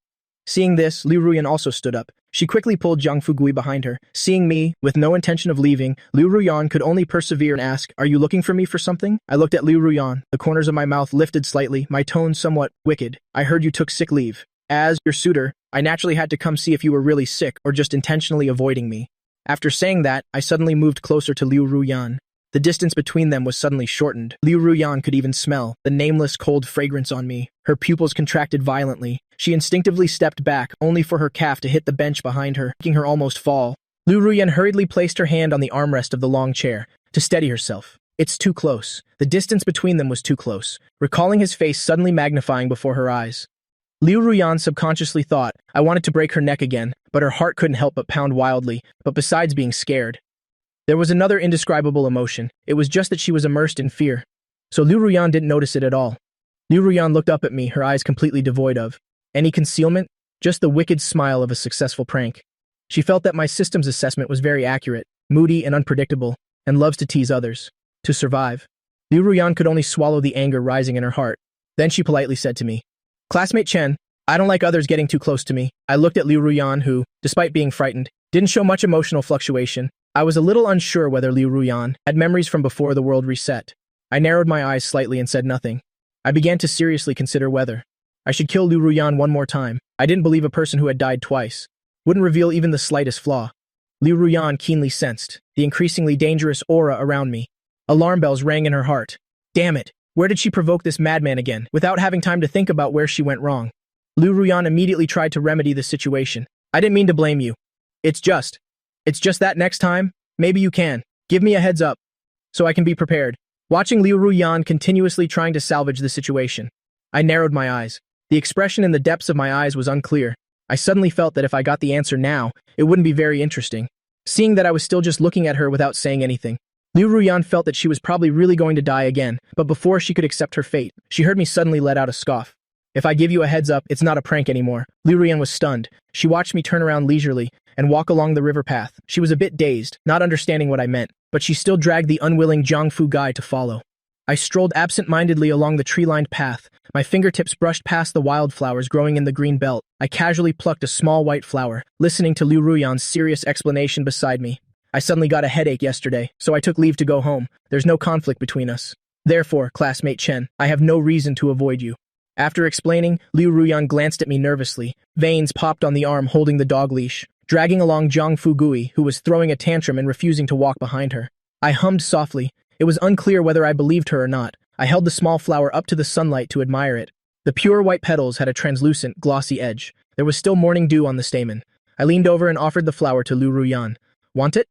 Seeing this, Liu Ruyan also stood up. She quickly pulled Zhang Fugui behind her. Seeing me, with no intention of leaving, Liu Ruyan could only persevere and ask, "Are you looking for me for something?" I looked at Liu Ruyan, the corners of my mouth lifted slightly, my tone somewhat wicked. "I heard you took sick leave. As your suitor, I naturally had to come see if you were really sick or just intentionally avoiding me." After saying that, I suddenly moved closer to Liu Ruyan. The distance between them was suddenly shortened. Liu Ruyan could even smell the nameless cold fragrance on me. Her pupils contracted violently. She instinctively stepped back, only for her calf to hit the bench behind her, making her almost fall. Liu Ruyan hurriedly placed her hand on the armrest of the long chair to steady herself. "It's too close." The distance between them was too close, recalling his face suddenly magnifying before her eyes. Liu Ruyan subconsciously thought, I wanted to break her neck again, but her heart couldn't help but pound wildly, but besides being scared. There was another indescribable emotion. It was just that she was immersed in fear. So Liu Ruyan didn't notice it at all. Liu Ruyan looked up at me, her eyes completely devoid of any concealment, just the wicked smile of a successful prank. She felt that my systems assessment was very accurate, moody and unpredictable, and loves to tease others. To survive. Liu Ruyan could only swallow the anger rising in her heart. Then she politely said to me, "Classmate Chen, I don't like others getting too close to me." I looked at Liu Ruyan who, despite being frightened, didn't show much emotional fluctuation. I was a little unsure whether Liu Ruyan had memories from before the world reset. I narrowed my eyes slightly and said nothing. I began to seriously consider whether I should kill Liu Ruyan one more time. I didn't believe a person who had died twice wouldn't reveal even the slightest flaw. Liu Ruyan keenly sensed the increasingly dangerous aura around me. Alarm bells rang in her heart. Damn it, where did she provoke this madman again, without having time to think about where she went wrong? Liu Ruyan immediately tried to remedy the situation. "I didn't mean to blame you. It's just that next time, maybe you can. Give me a heads up, so I can be prepared." Watching Liu Ruyan continuously trying to salvage the situation, I narrowed my eyes. The expression in the depths of my eyes was unclear. I suddenly felt that if I got the answer now, it wouldn't be very interesting. Seeing that I was still just looking at her without saying anything, Liu Ruyan felt that she was probably really going to die again, but before she could accept her fate, she heard me suddenly let out a scoff. "If I give you a heads up, it's not a prank anymore." Liu Ruyan was stunned. She watched me turn around leisurely and walk along the river path. She was a bit dazed, not understanding what I meant, but she still dragged the unwilling Jiangfu guy to follow. I strolled absent-mindedly along the tree-lined path. My fingertips brushed past the wildflowers growing in the green belt. I casually plucked a small white flower, listening to Liu Ruyan's serious explanation beside me. "I suddenly got a headache yesterday, so I took leave to go home. There's no conflict between us. Therefore, classmate Chen, I have no reason to avoid you." After explaining, Liu Ruyan glanced at me nervously. Veins popped on the arm holding the dog leash, dragging along Jiangfu Gui, who was throwing a tantrum and refusing to walk behind her. I hummed softly. It was unclear whether I believed her or not. I held the small flower up to the sunlight to admire it. The pure white petals had a translucent, glossy edge. There was still morning dew on the stamen. I leaned over and offered the flower to Liu Ruyan. "Want it?"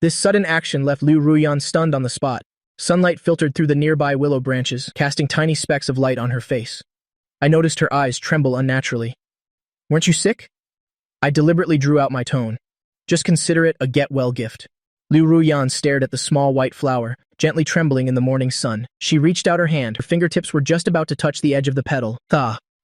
This sudden action left Liu Ruyan stunned on the spot. Sunlight filtered through the nearby willow branches, casting tiny specks of light on her face. I noticed her eyes tremble unnaturally. "Weren't you sick?" I deliberately drew out my tone. "Just consider it a get-well gift." Liu Ruyan stared at the small white flower, gently trembling in the morning sun. She reached out her hand. Her fingertips were just about to touch the edge of the petal.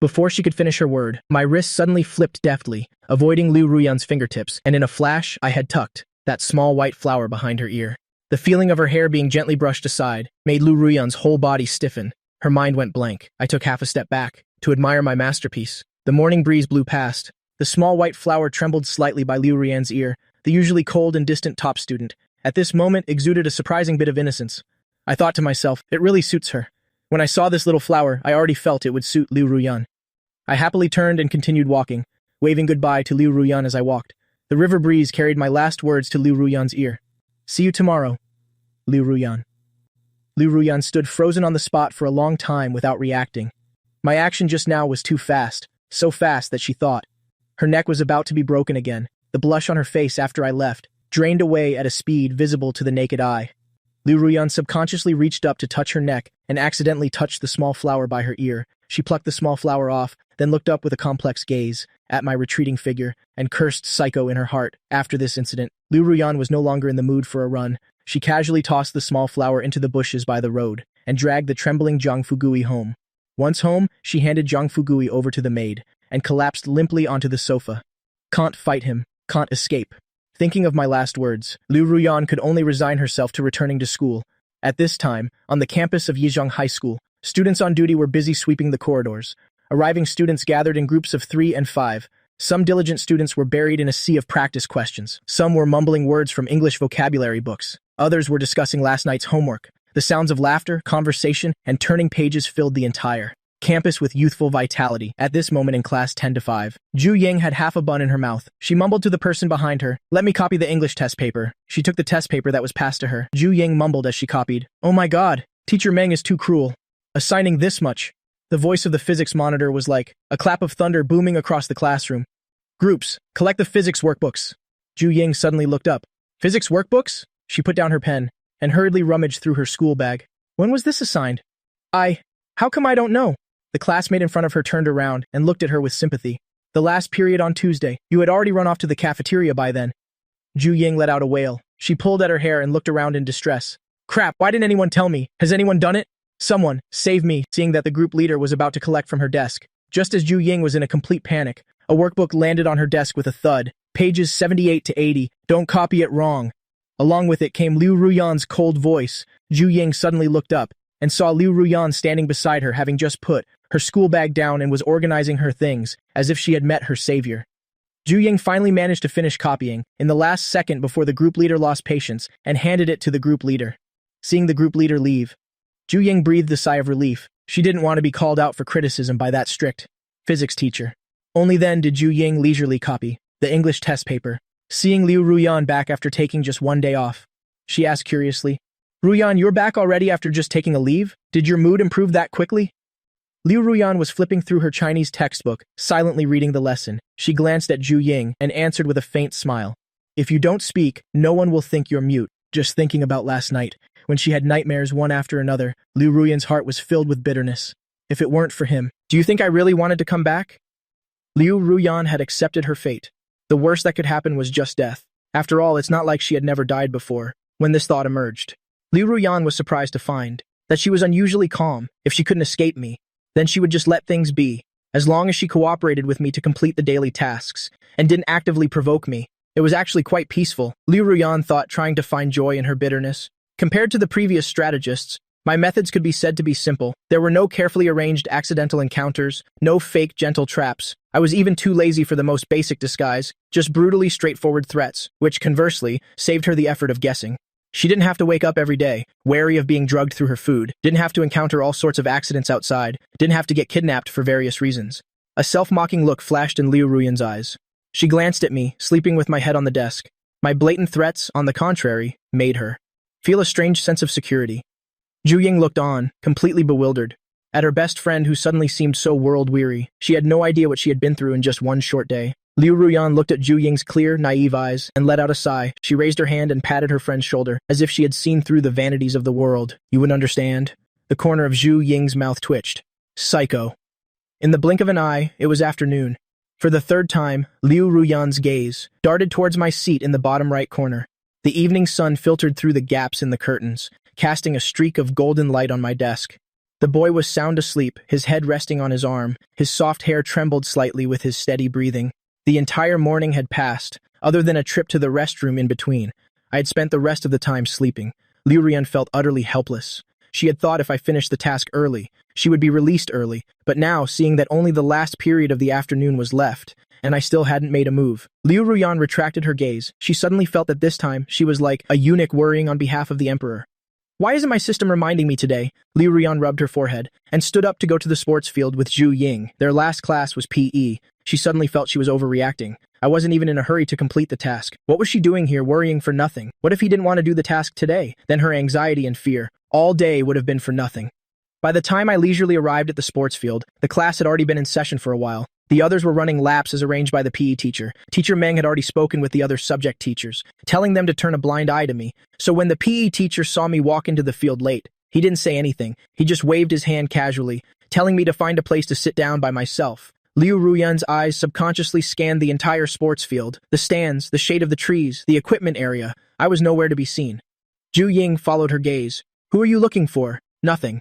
Before she could finish her word, my wrist suddenly flipped deftly, avoiding Liu Ruyan's fingertips, and in a flash, I had tucked that small white flower behind her ear. The feeling of her hair being gently brushed aside made Liu Ruyan's whole body stiffen. Her mind went blank. I took half a step back to admire my masterpiece. The morning breeze blew past. The small white flower trembled slightly by Liu Ruyan's ear. The usually cold and distant top student, at this moment exuded a surprising bit of innocence. I thought to myself, it really suits her. When I saw this little flower, I already felt it would suit Liu Ruyan. I happily turned and continued walking, waving goodbye to Liu Ruyan as I walked. The river breeze carried my last words to Liu Ruyan's ear. "See you tomorrow, Liu Ruyan." Liu Ruyan stood frozen on the spot for a long time without reacting. My action just now was too fast, so fast that she thought. Her neck was about to be broken again. The blush on her face after I left drained away at a speed visible to the naked eye. Liu Ruyan subconsciously reached up to touch her neck and accidentally touched the small flower by her ear. She plucked the small flower off, then looked up with a complex gaze at my retreating figure and cursed psycho in her heart. After this incident, Liu Ruyan was no longer in the mood for a run. She casually tossed the small flower into the bushes by the road and dragged the trembling Jiangfu Gui home. Once home, she handed Jiangfu Gui over to the maid and collapsed limply onto the sofa. "Can't fight him. Can't escape." Thinking of my last words, Liu Ruyan could only resign herself to returning to school. At this time, on the campus of Yizhong High School, students on duty were busy sweeping the corridors. Arriving students gathered in groups of 3 and 5. Some diligent students were buried in a sea of practice questions. Some were mumbling words from English vocabulary books. Others were discussing last night's homework. The sounds of laughter, conversation, and turning pages filled the entire campus with youthful vitality. At this moment in class 10-5, Zhu Ying had half a bun in her mouth. She mumbled to the person behind her, "Let me copy the English test paper." She took the test paper that was passed to her. Zhu Ying mumbled as she copied, "Oh my god, Teacher Meng is too cruel. Assigning this much." The voice of the physics monitor was like a clap of thunder booming across the classroom. "Groups, collect the physics workbooks." Zhu Ying suddenly looked up. "Physics workbooks?" She put down her pen and hurriedly rummaged through her school bag. "When was this assigned?" How come I don't know?" The classmate in front of her turned around and looked at her with sympathy. "The last period on Tuesday. You had already run off to the cafeteria by then." Zhu Ying let out a wail. She pulled at her hair and looked around in distress. "Crap, why didn't anyone tell me? Has anyone done it? Someone, save me." Seeing that the group leader was about to collect from her desk, just as Zhu Ying was in a complete panic, a workbook landed on her desk with a thud. Pages 78 to 80, don't copy it wrong. Along with it came Liu Ruyan's cold voice. Zhu Ying suddenly looked up and saw Liu Ruyan standing beside her, having just put her school bag down and was organizing her things as if she had met her savior. Zhu Ying finally managed to finish copying in the last second before the group leader lost patience and handed it to the group leader. Seeing the group leader leave, Zhu Ying breathed a sigh of relief. She didn't want to be called out for criticism by that strict physics teacher. Only then did Zhu Ying leisurely copy the English test paper. Seeing Liu Ruyan back after taking just one day off, she asked curiously, "Ruyan, you're back already after just taking a leave? Did your mood improve that quickly?" Liu Ruyan was flipping through her Chinese textbook, silently reading the lesson. She glanced at Zhu Ying and answered with a faint smile. "If you don't speak, no one will think you're mute." Just thinking about last night, when she had nightmares one after another, Liu Ruyan's heart was filled with bitterness. If it weren't for him, do you think I really wanted to come back? Liu Ruyan had accepted her fate. The worst that could happen was just death. After all, it's not like she had never died before. When this thought emerged, Liu Ruyan was surprised to find that she was unusually calm. If she couldn't escape me, then she would just let things be, as long as she cooperated with me to complete the daily tasks, and didn't actively provoke me. It was actually quite peaceful. Liu Ruyan thought, trying to find joy in her bitterness. Compared to the previous strategists, my methods could be said to be simple. There were no carefully arranged accidental encounters, no fake gentle traps. I was even too lazy for the most basic disguise, just brutally straightforward threats, which, conversely, saved her the effort of guessing. She didn't have to wake up every day, wary of being drugged through her food, didn't have to encounter all sorts of accidents outside, didn't have to get kidnapped for various reasons. A self-mocking look flashed in Liu Ruyan's eyes. She glanced at me, sleeping with my head on the desk. My blatant threats, on the contrary, made her feel a strange sense of security. Zhu Ying looked on, completely bewildered, at her best friend who suddenly seemed so world-weary. She had no idea what she had been through in just one short day. Liu Ruyan looked at Zhu Ying's clear, naive eyes and let out a sigh. She raised her hand and patted her friend's shoulder, as if she had seen through the vanities of the world. "You would understand." The corner of Zhu Ying's mouth twitched. "Psycho." In the blink of an eye, it was afternoon. For the third time, Liu Ruyan's gaze darted towards my seat in the bottom right corner. The evening sun filtered through the gaps in the curtains, casting a streak of golden light on my desk. The boy was sound asleep, his head resting on his arm. His soft hair trembled slightly with his steady breathing. The entire morning had passed, other than a trip to the restroom in between. I had spent the rest of the time sleeping. Liu Ruyan felt utterly helpless. She had thought if I finished the task early, she would be released early, but now, seeing that only the last period of the afternoon was left, and I still hadn't made a move, Liu Ruyan retracted her gaze. She suddenly felt that this time she was like a eunuch worrying on behalf of the emperor. "Why isn't my system reminding me today?" Liu Ruyan rubbed her forehead and stood up to go to the sports field with Zhu Ying. Their last class was PE. She suddenly felt she was overreacting. I wasn't even in a hurry to complete the task. What was she doing here, worrying for nothing? What if he didn't want to do the task today? Then her anxiety and fear all day would have been for nothing. By the time I leisurely arrived at the sports field, the class had already been in session for a while. The others were running laps as arranged by the PE teacher. Teacher Meng had already spoken with the other subject teachers, telling them to turn a blind eye to me. So when the PE teacher saw me walk into the field late, he didn't say anything. He just waved his hand casually, telling me to find a place to sit down by myself. Liu Ruyan's eyes subconsciously scanned the entire sports field, the stands, the shade of the trees, the equipment area. I was nowhere to be seen. Zhu Ying followed her gaze. "Who are you looking for?" "Nothing."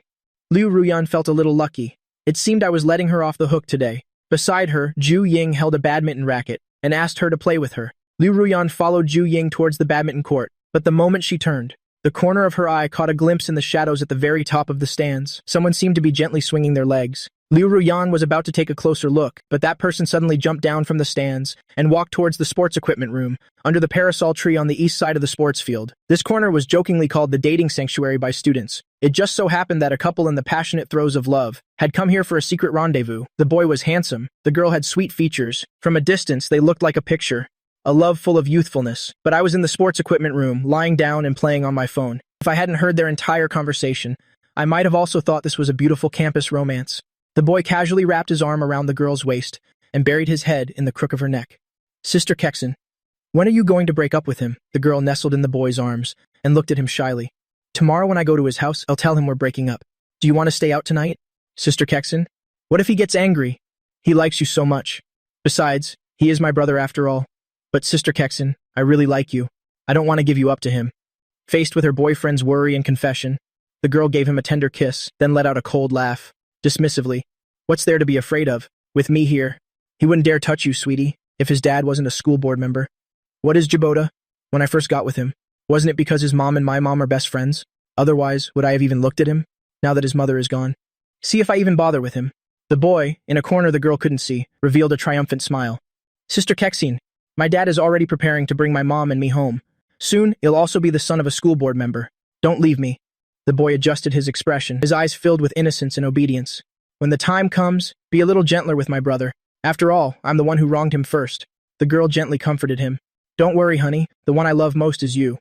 Liu Ruyan felt a little lucky. It seemed I was letting her off the hook today. Beside her, Zhu Ying held a badminton racket and asked her to play with her. Liu Ruyan followed Zhu Ying towards the badminton court, but the moment she turned, the corner of her eye caught a glimpse in the shadows at the very top of the stands. Someone seemed to be gently swinging their legs. Liu Ruyan was about to take a closer look, but that person suddenly jumped down from the stands and walked towards the sports equipment room, under the parasol tree on the east side of the sports field. This corner was jokingly called the dating sanctuary by students. It just so happened that a couple in the passionate throes of love had come here for a secret rendezvous. The boy was handsome. The girl had sweet features. From a distance, they looked like a picture. A love full of youthfulness. But I was in the sports equipment room, lying down and playing on my phone. If I hadn't heard their entire conversation, I might have also thought this was a beautiful campus romance. The boy casually wrapped his arm around the girl's waist and buried his head in the crook of her neck. "Sister Kexon, when are you going to break up with him?" The girl nestled in the boy's arms and looked at him shyly. "Tomorrow when I go to his house, I'll tell him we're breaking up. Do you want to stay out tonight?" "Sister Kexon, what if he gets angry? He likes you so much. Besides, he is my brother after all. But Sister Kexon, I really like you. I don't want to give you up to him." Faced with her boyfriend's worry and confession, the girl gave him a tender kiss, then let out a cold laugh. Dismissively, "What's there to be afraid of? With me here, he wouldn't dare touch you, sweetie. if his dad wasn't a school board member. What is Jibota? When I first got with him, wasn't it because his mom and my mom are best friends? Otherwise, would I have even looked at him, now that his mother is gone? See if I even bother with him. The boy, in a corner the girl couldn't see, revealed a triumphant smile. Sister Kexine, my dad is already preparing to bring my mom and me home. Soon, he'll also be the son of a school board member. Don't leave me. The boy adjusted his expression, his eyes filled with innocence and obedience. When the time comes, be a little gentler with my brother. After all, I'm the one who wronged him first. The girl gently comforted him. Don't worry, honey. The one I love most is you.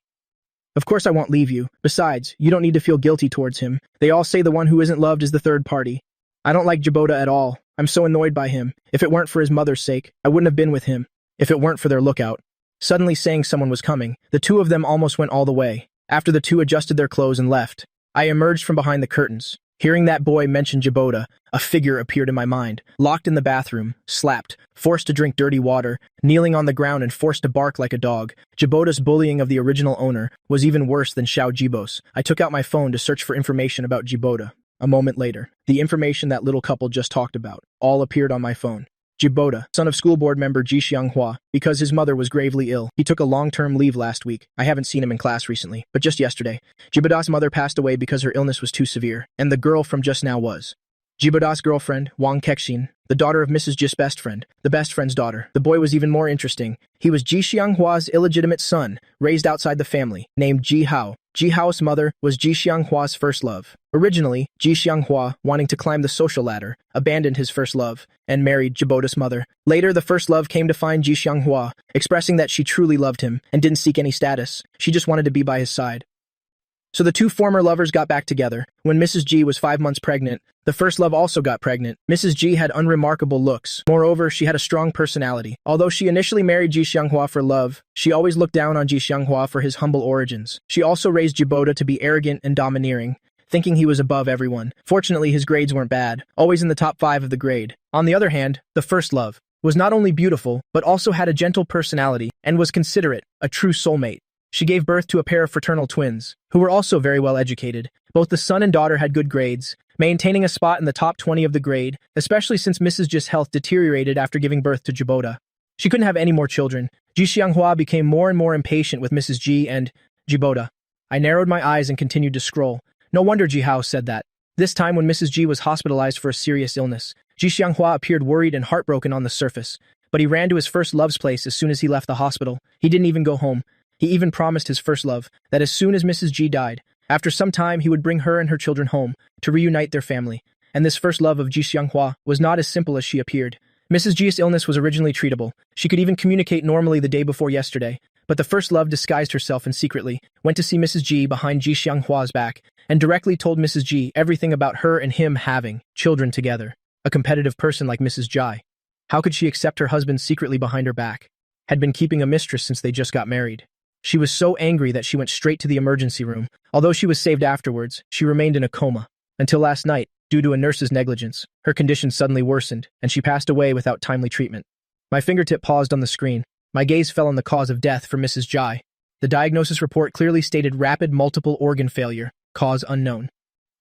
Of course I won't leave you. Besides, you don't need to feel guilty towards him. They all say the one who isn't loved is the third party. I don't like Jibota at all. I'm so annoyed by him. If it weren't for his mother's sake, I wouldn't have been with him. If it weren't for their lookout. Suddenly saying someone was coming, the two of them almost went all the way. After the two adjusted their clothes and left, I emerged from behind the curtains. Hearing that boy mention Jibota, a figure appeared in my mind, locked in the bathroom, slapped, forced to drink dirty water, kneeling on the ground and forced to bark like a dog. Jibota's bullying of the original owner was even worse than Xiao Jibos. I took out my phone to search for information about Jibota. A moment later, the information that little couple just talked about all appeared on my phone. Jibota, son of school board member Ji Xianghua, because his mother was gravely ill. He took a long-term leave last week. I haven't seen him in class recently, but just yesterday, Jibota's mother passed away because her illness was too severe, and the girl from just now was Jibota's girlfriend, Wang Kexin, the daughter of Mrs. Ji's best friend, the best friend's daughter. The boy was even more interesting. He was Ji Xianghua's illegitimate son, raised outside the family, named Ji Hao. Ji Hao's mother was Ji Xianghua's first love. Originally, Ji Xianghua, wanting to climb the social ladder, abandoned his first love and married Jibota's mother. Later, the first love came to find Ji Xianghua, expressing that she truly loved him and didn't seek any status. She just wanted to be by his side. So the two former lovers got back together. When Mrs. Ji was 5 months pregnant, the first love also got pregnant. Mrs. Ji had unremarkable looks. Moreover, she had a strong personality. Although she initially married Ji Xianghua for love, she always looked down on Ji Xianghua for his humble origins. She also raised Jibota to be arrogant and domineering, thinking he was above everyone. Fortunately, his grades weren't bad, always in the top 5 of the grade. On the other hand, the first love was not only beautiful, but also had a gentle personality and was considerate, a true soulmate. She gave birth to a pair of fraternal twins, who were also very well educated. Both the son and daughter had good grades, maintaining a spot in the top 20 of the grade, especially since Mrs. Ji's health deteriorated after giving birth to Jibota. She couldn't have any more children. Ji Xianghua became more and more impatient with Mrs. Ji and Jibota. I narrowed my eyes and continued to scroll. No wonder Ji Hao said that. This time when Mrs. Ji was hospitalized for a serious illness, Ji Xianghua appeared worried and heartbroken on the surface, but he ran to his first love's place as soon as he left the hospital. He didn't even go home. He even promised his first love that as soon as Mrs. Ji died, after some time he would bring her and her children home to reunite their family. And this first love of Ji Xianghua was not as simple as she appeared. Mrs. Ji's illness was originally treatable. She could even communicate normally the day before yesterday. But the first love disguised herself and secretly went to see Mrs. Ji behind Ji Xianghua's back and directly told Mrs. Ji everything about her and him having children together. A competitive person like Mrs. Ji. How could she accept her husband secretly behind her back? Had been keeping a mistress since they just got married. She was so angry that she went straight to the emergency room. Although she was saved afterwards, she remained in a coma. Until last night, due to a nurse's negligence, her condition suddenly worsened, and she passed away without timely treatment. My fingertip paused on the screen. My gaze fell on the cause of death for Mrs. Ji. The diagnosis report clearly stated rapid multiple organ failure, cause unknown.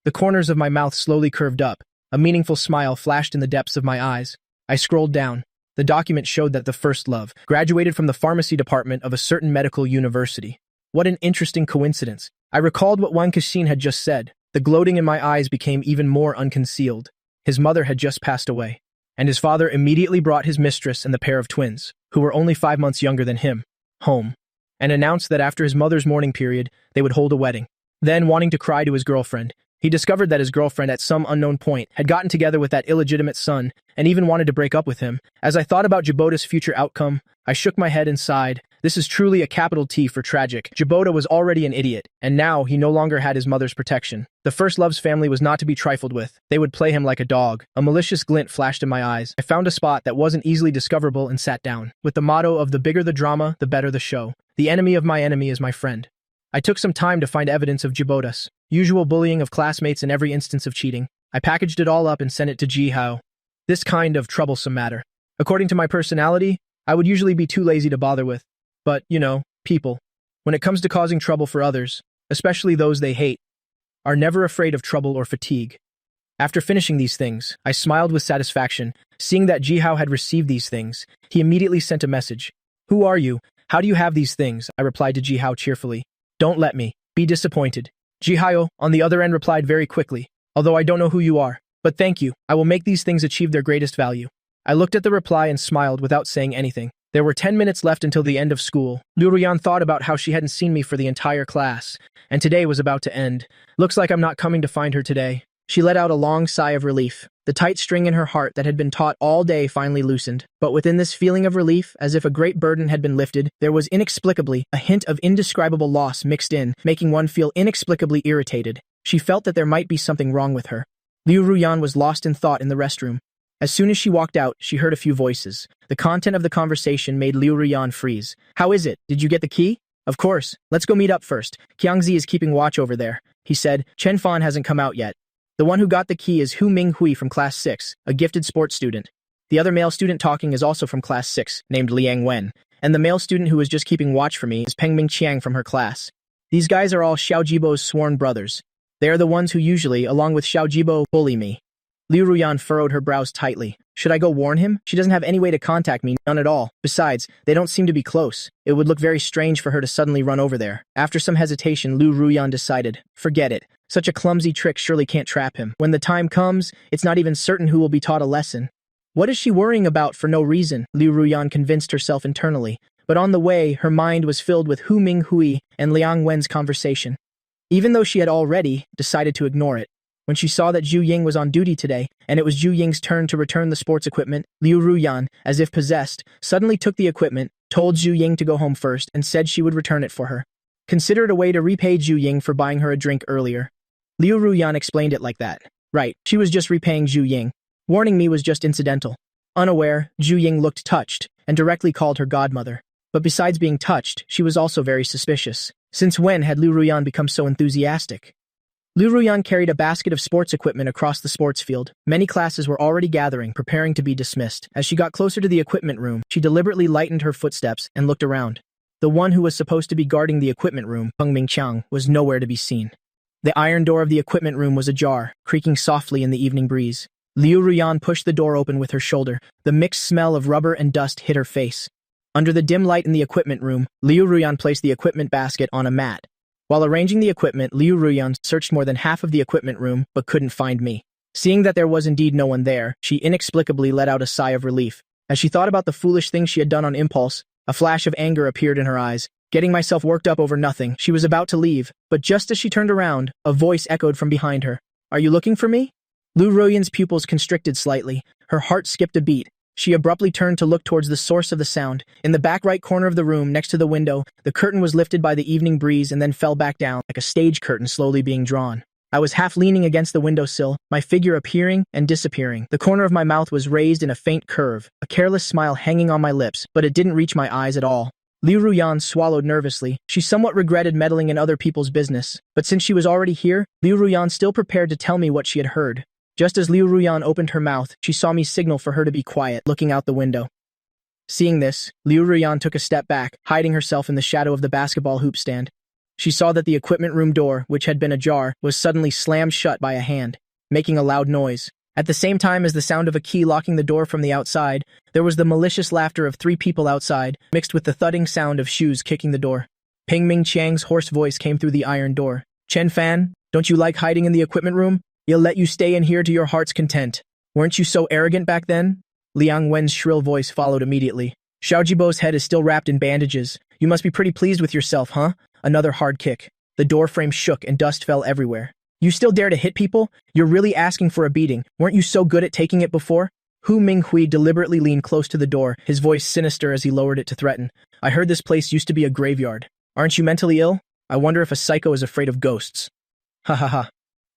The corners of my mouth slowly curved up. A meaningful smile flashed in the depths of my eyes. I scrolled down. The document showed that the first love graduated from the pharmacy department of a certain medical university. What an interesting coincidence. I recalled what Wang Kexin had just said. The gloating in my eyes became even more unconcealed. His mother had just passed away, and his father immediately brought his mistress and the pair of twins, who were only 5 months younger than him, home, and announced that after his mother's mourning period, they would hold a wedding. Then, wanting to cry to his girlfriend, he discovered that his girlfriend at some unknown point had gotten together with that illegitimate son and even wanted to break up with him. As I thought about Jibota's future outcome, I shook my head and sighed. This is truly a capital T for tragic. Jibota was already an idiot, and now he no longer had his mother's protection. The first love's family was not to be trifled with. They would play him like a dog. A malicious glint flashed in my eyes. I found a spot that wasn't easily discoverable and sat down, with the motto of the bigger the drama, the better the show. The enemy of my enemy is my friend. I took some time to find evidence of Jibota's usual bullying of classmates and every instance of cheating. I packaged it all up and sent it to Ji Hao. This kind of troublesome matter. According to my personality, I would usually be too lazy to bother with. But, you know, people, when it comes to causing trouble for others, especially those they hate, are never afraid of trouble or fatigue. After finishing these things, I smiled with satisfaction, seeing that Jihao had received these things. He immediately sent a message. Who are you? How do you have these things? I replied to Jihao cheerfully. Don't let me be disappointed. Jihao, on the other end, replied very quickly. Although I don't know who you are, but thank you. I will make these things achieve their greatest value. I looked at the reply and smiled without saying anything. There were 10 minutes left until the end of school. Liu Ruyan thought about how she hadn't seen me for the entire class, and today was about to end. Looks like I'm not coming to find her today. She let out a long sigh of relief. The tight string in her heart that had been taut all day finally loosened. But within this feeling of relief, as if a great burden had been lifted, there was inexplicably a hint of indescribable loss mixed in, making one feel inexplicably irritated. She felt that there might be something wrong with her. Liu Ruyan was lost in thought in the restroom. As soon as she walked out, she heard a few voices. The content of the conversation made Liu Ruyan freeze. How is it? Did you get the key? Of course. Let's go meet up first. Qiangzi is keeping watch over there. He said. Chen Fan hasn't come out yet. The one who got the key is Hu Minghui from Class 6, a gifted sports student. The other male student talking is also from Class 6, named Liang Wen. And the male student who is just keeping watch for me is Pengming Qiang from her class. These guys are all Xiao Jibo's sworn brothers. They are the ones who usually, along with Xiao Jibo, bully me. Liu Ruyan furrowed her brows tightly. Should I go warn him? She doesn't have any way to contact me, none at all. Besides, they don't seem to be close. It would look very strange for her to suddenly run over there. After some hesitation, Liu Ruyan decided, forget it. Such a clumsy trick surely can't trap him. When the time comes, it's not even certain who will be taught a lesson. What is she worrying about for no reason? Liu Ruyan convinced herself internally. But on the way, her mind was filled with Hu Minghui and Liang Wen's conversation. Even though she had already decided to ignore it. When she saw that Zhu Ying was on duty today, and it was Zhu Ying's turn to return the sports equipment, Liu Ruyan, as if possessed, suddenly took the equipment, told Zhu Ying to go home first, and said she would return it for her. Consider it a way to repay Zhu Ying for buying her a drink earlier. Liu Ruyan explained it like that. Right, she was just repaying Zhu Ying. Warning me was just incidental. Unaware, Zhu Ying looked touched, and directly called her godmother. But besides being touched, she was also very suspicious. Since when had Liu Ruyan become so enthusiastic? Liu Ruyan carried a basket of sports equipment across the sports field. Many classes were already gathering, preparing to be dismissed. As she got closer to the equipment room, she deliberately lightened her footsteps and looked around. The one who was supposed to be guarding the equipment room, Pengming Qiang, was nowhere to be seen. The iron door of the equipment room was ajar, creaking softly in the evening breeze. Liu Ruyan pushed the door open with her shoulder. The mixed smell of rubber and dust hit her face. Under the dim light in the equipment room, Liu Ruyan placed the equipment basket on a mat. While arranging the equipment, Liu Ruyan searched more than half of the equipment room, but couldn't find me. Seeing that there was indeed no one there, she inexplicably let out a sigh of relief. As she thought about the foolish things she had done on impulse, a flash of anger appeared in her eyes. Getting myself worked up over nothing, she was about to leave, but just as she turned around, a voice echoed from behind her. Are you looking for me? Liu Ruyan's pupils constricted slightly. Her heart skipped a beat. She abruptly turned to look towards the source of the sound. In the back right corner of the room, next to the window, the curtain was lifted by the evening breeze and then fell back down, like a stage curtain slowly being drawn. I was half leaning against the windowsill, my figure appearing and disappearing. The corner of my mouth was raised in a faint curve, a careless smile hanging on my lips, but it didn't reach my eyes at all. Liu Ruyan swallowed nervously. She somewhat regretted meddling in other people's business, but since she was already here, Liu Ruyan still prepared to tell me what she had heard. Just as Liu Ruyan opened her mouth, she saw me signal for her to be quiet, looking out the window. Seeing this, Liu Ruyan took a step back, hiding herself in the shadow of the basketball hoop stand. She saw that the equipment room door, which had been ajar, was suddenly slammed shut by a hand, making a loud noise. At the same time as the sound of a key locking the door from the outside, there was the malicious laughter of 3 people outside, mixed with the thudding sound of shoes kicking the door. Pengming Qiang's hoarse voice came through the iron door. Chen Fan, don't you like hiding in the equipment room? He'll let you stay in here to your heart's content. Weren't you so arrogant back then? Liang Wen's shrill voice followed immediately. Xiao Jibo's head is still wrapped in bandages. You must be pretty pleased with yourself, huh? Another hard kick. The door frame shook and dust fell everywhere. You still dare to hit people? You're really asking for a beating. Weren't you so good at taking it before? Hu Minghui deliberately leaned close to the door, his voice sinister as he lowered it to threaten. I heard this place used to be a graveyard. Aren't you mentally ill? I wonder if a psycho is afraid of ghosts. Ha ha ha.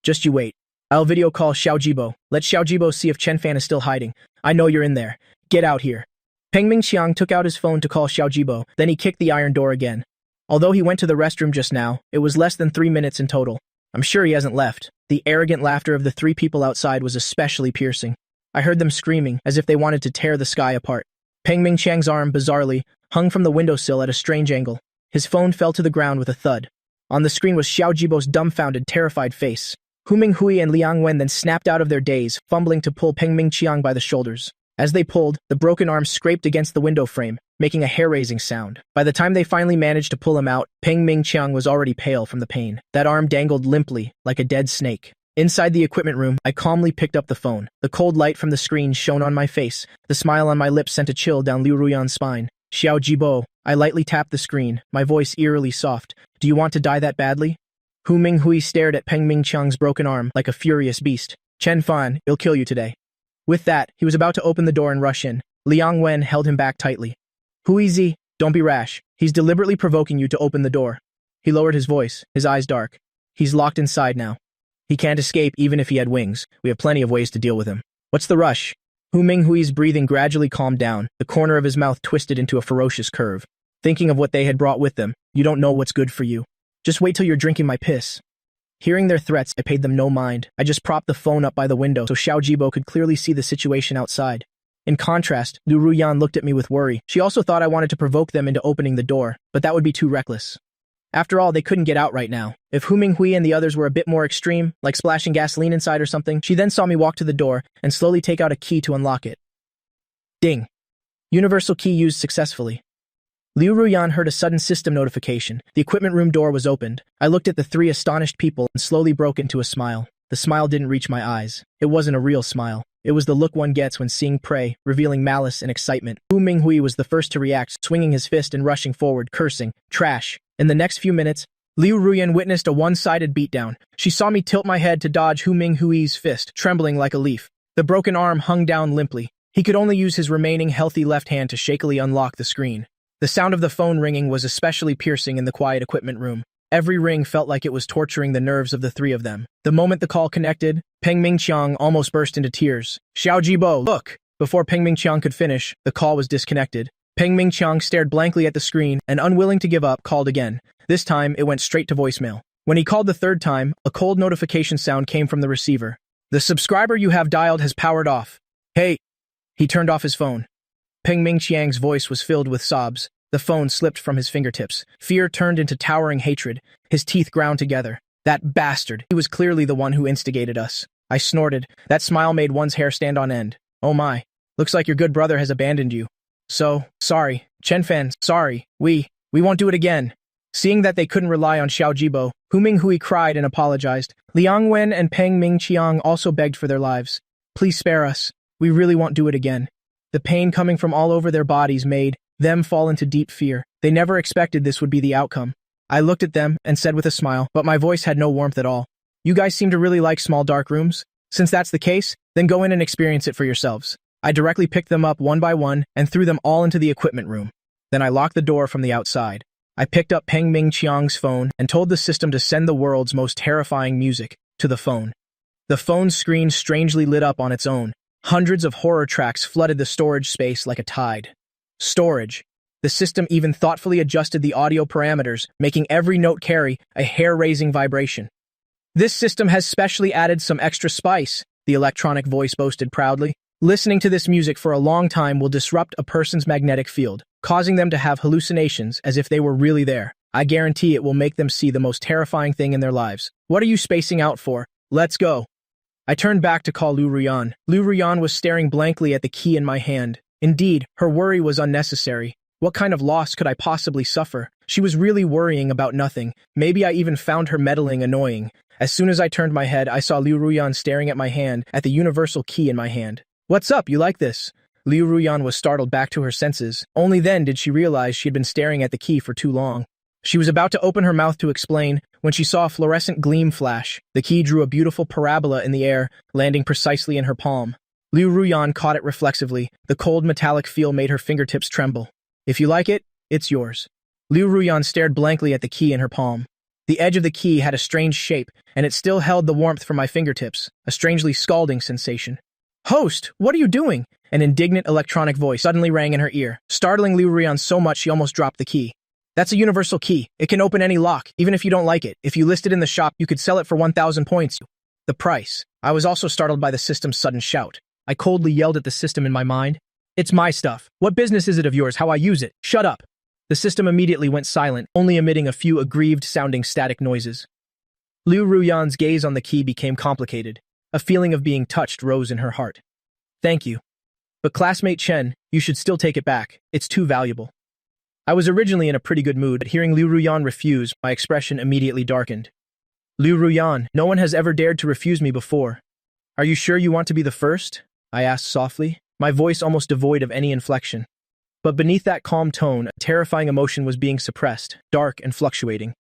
Just you wait. I'll video call Xiao Jibo. Let Xiao Jibo see if Chen Fan is still hiding. I know you're in there. Get out here. Pengming Qiang took out his phone to call Xiao Jibo, then he kicked the iron door again. Although he went to the restroom just now, it was less than 3 minutes in total. I'm sure he hasn't left. The arrogant laughter of the 3 people outside was especially piercing. I heard them screaming, as if they wanted to tear the sky apart. Pengming Qiang's arm, bizarrely, hung from the windowsill at a strange angle. His phone fell to the ground with a thud. On the screen was Xiao Jibo's dumbfounded, terrified face. Hu Minghui and Liang Wen then snapped out of their daze, fumbling to pull Peng Mingqiang by the shoulders. As they pulled, the broken arm scraped against the window frame, making a hair-raising sound. By the time they finally managed to pull him out, Peng Mingqiang was already pale from the pain. That arm dangled limply, like a dead snake. Inside the equipment room, I calmly picked up the phone. The cold light from the screen shone on my face. The smile on my lips sent a chill down Liu Ruyan's spine. Xiao Jibo. I lightly tapped the screen, my voice eerily soft. Do you want to die that badly? Hu Minghui stared at Peng Mingqiang's broken arm like a furious beast. Chen Fan, he'll kill you today. With that, he was about to open the door and rush in. Liang Wen held him back tightly. Huizi, don't be rash. He's deliberately provoking you to open the door. He lowered his voice, his eyes dark. He's locked inside now. He can't escape even if he had wings. We have plenty of ways to deal with him. What's the rush? Hu Minghui's breathing gradually calmed down, the corner of his mouth twisted into a ferocious curve. Thinking of what they had brought with them, you don't know what's good for you. Just wait till you're drinking my piss. Hearing their threats, I paid them no mind. I just propped the phone up by the window so Xiao Jibo could clearly see the situation outside. In contrast, Liu Ruyan looked at me with worry. She also thought I wanted to provoke them into opening the door, but that would be too reckless. After all, they couldn't get out right now. If Hu Minghui and the others were a bit more extreme, like splashing gasoline inside or something, she then saw me walk to the door and slowly take out a key to unlock it. Ding. Universal key used successfully. Liu Ruyan heard a sudden system notification. The equipment room door was opened. I looked at the three astonished people and slowly broke into a smile. The smile didn't reach my eyes. It wasn't a real smile. It was the look one gets when seeing prey, revealing malice and excitement. Hu Minghui was the first to react, swinging his fist and rushing forward, cursing, "Trash." In the next few minutes, Liu Ruyan witnessed a one-sided beatdown. She saw me tilt my head to dodge Hu Minghui's fist, trembling like a leaf. The broken arm hung down limply. He could only use his remaining healthy left hand to shakily unlock the screen. The sound of the phone ringing was especially piercing in the quiet equipment room. Every ring felt like it was torturing the nerves of the three of them. The moment the call connected, Peng Mingqiang almost burst into tears. "Xiao Jibo, look!" Before Peng Mingqiang could finish, the call was disconnected. Peng Mingqiang stared blankly at the screen and, unwilling to give up, called again. This time, it went straight to voicemail. When he called the third time, a cold notification sound came from the receiver. "The subscriber you have dialed has powered off. Hey!" He turned off his phone. Peng Mingqiang's voice was filled with sobs. The phone slipped from his fingertips. Fear turned into towering hatred. His teeth ground together. That bastard. He was clearly the one who instigated us. I snorted. That smile made one's hair stand on end. Oh my. Looks like your good brother has abandoned you. So, sorry. Chen Fan, sorry. We won't do it again. Seeing that they couldn't rely on Xiao Jibo, Hu Minghui cried and apologized. Liang Wen and Peng Mingqiang also begged for their lives. Please spare us. We really won't do it again. The pain coming from all over their bodies made them fall into deep fear. They never expected this would be the outcome. I looked at them and said with a smile, but my voice had no warmth at all. You guys seem to really like small dark rooms. Since that's the case, then go in and experience it for yourselves. I directly picked them up one by one and threw them all into the equipment room. Then I locked the door from the outside. I picked up Peng Mingqiang's phone and told the system to send the world's most terrifying music to the phone. The phone's screen strangely lit up on its own. Hundreds of horror tracks flooded the storage space like a tide. Storage. The system even thoughtfully adjusted the audio parameters, making every note carry a hair-raising vibration. This system has specially added some extra spice, the electronic voice boasted proudly. Listening to this music for a long time will disrupt a person's magnetic field, causing them to have hallucinations as if they were really there. I guarantee it will make them see the most terrifying thing in their lives. What are you spacing out for? Let's go. I turned back to call Liu Ruyan. Liu Ruyan was staring blankly at the key in my hand. Indeed, her worry was unnecessary. What kind of loss could I possibly suffer? She was really worrying about nothing. Maybe I even found her meddling annoying. As soon as I turned my head, I saw Liu Ruyan staring at my hand, at the universal key in my hand. What's up, you like this? Liu Ruyan was startled back to her senses. Only then did she realize she had been staring at the key for too long. She was about to open her mouth to explain when she saw a fluorescent gleam flash. The key drew a beautiful parabola in the air, landing precisely in her palm. Liu Ruyan caught it reflexively. The cold metallic feel made her fingertips tremble. If you like it, it's yours. Liu Ruyan stared blankly at the key in her palm. The edge of the key had a strange shape, and it still held the warmth from my fingertips, a strangely scalding sensation. Host, what are you doing? An indignant electronic voice suddenly rang in her ear, startling Liu Ruyan so much she almost dropped the key. That's a universal key. It can open any lock, even if you don't like it. If you list it in the shop, you could sell it for 1,000 points. The price. I was also startled by the system's sudden shout. I coldly yelled at the system in my mind. It's my stuff. What business is it of yours how I use it? Shut up. The system immediately went silent, only emitting a few aggrieved-sounding static noises. Liu Ruyan's gaze on the key became complicated. A feeling of being touched rose in her heart. Thank you. But classmate Chen, you should still take it back. It's too valuable. I was originally in a pretty good mood, but hearing Liu Ruyan refuse, my expression immediately darkened. Liu Ruyan, no one has ever dared to refuse me before. Are you sure you want to be the first? I asked softly, my voice almost devoid of any inflection. But beneath that calm tone, a terrifying emotion was being suppressed, dark and fluctuating.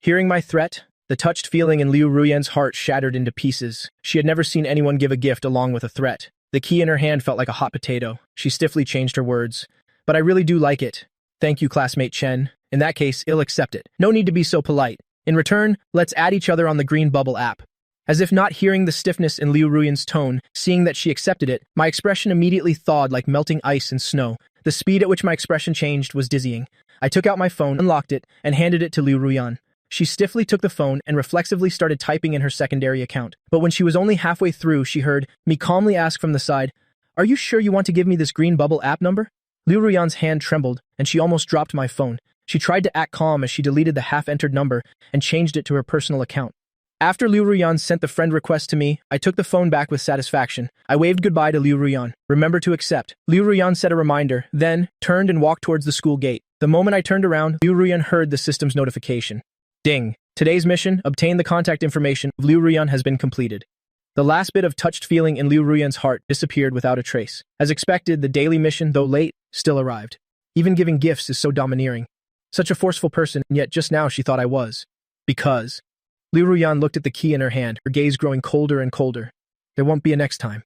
Hearing my threat, the touched feeling in Liu Ruyan's heart shattered into pieces. She had never seen anyone give a gift along with a threat. The key in her hand felt like a hot potato. She stiffly changed her words. But I really do like it. Thank you, classmate Chen. In that case, I'll accept it. No need to be so polite. In return, let's add each other on the Green Bubble app. As if not hearing the stiffness in Liu Ruyan's tone, seeing that she accepted it, my expression immediately thawed like melting ice and snow. The speed at which my expression changed was dizzying. I took out my phone, unlocked it, and handed it to Liu Ruyan. She stiffly took the phone and reflexively started typing in her secondary account. But when she was only halfway through, she heard me calmly ask from the side, "Are you sure you want to give me this Green Bubble app number?" Liu Ruyan's hand trembled, and she almost dropped my phone. She tried to act calm as she deleted the half-entered number and changed it to her personal account. After Liu Ruyan sent the friend request to me, I took the phone back with satisfaction. I waved goodbye to Liu Ruyan. Remember to accept. Liu Ruyan set a reminder, then turned and walked towards the school gate. The moment I turned around, Liu Ruyan heard the system's notification. Ding. Today's mission, obtain the contact information of Liu Ruyan, has been completed. The last bit of touched feeling in Liu Ruyan's heart disappeared without a trace. As expected, the daily mission, though late, still arrived. Even giving gifts is so domineering. Such a forceful person, and yet just now she thought I was. Because. Liu Ruyan looked at the key in her hand, her gaze growing colder and colder. There won't be a next time.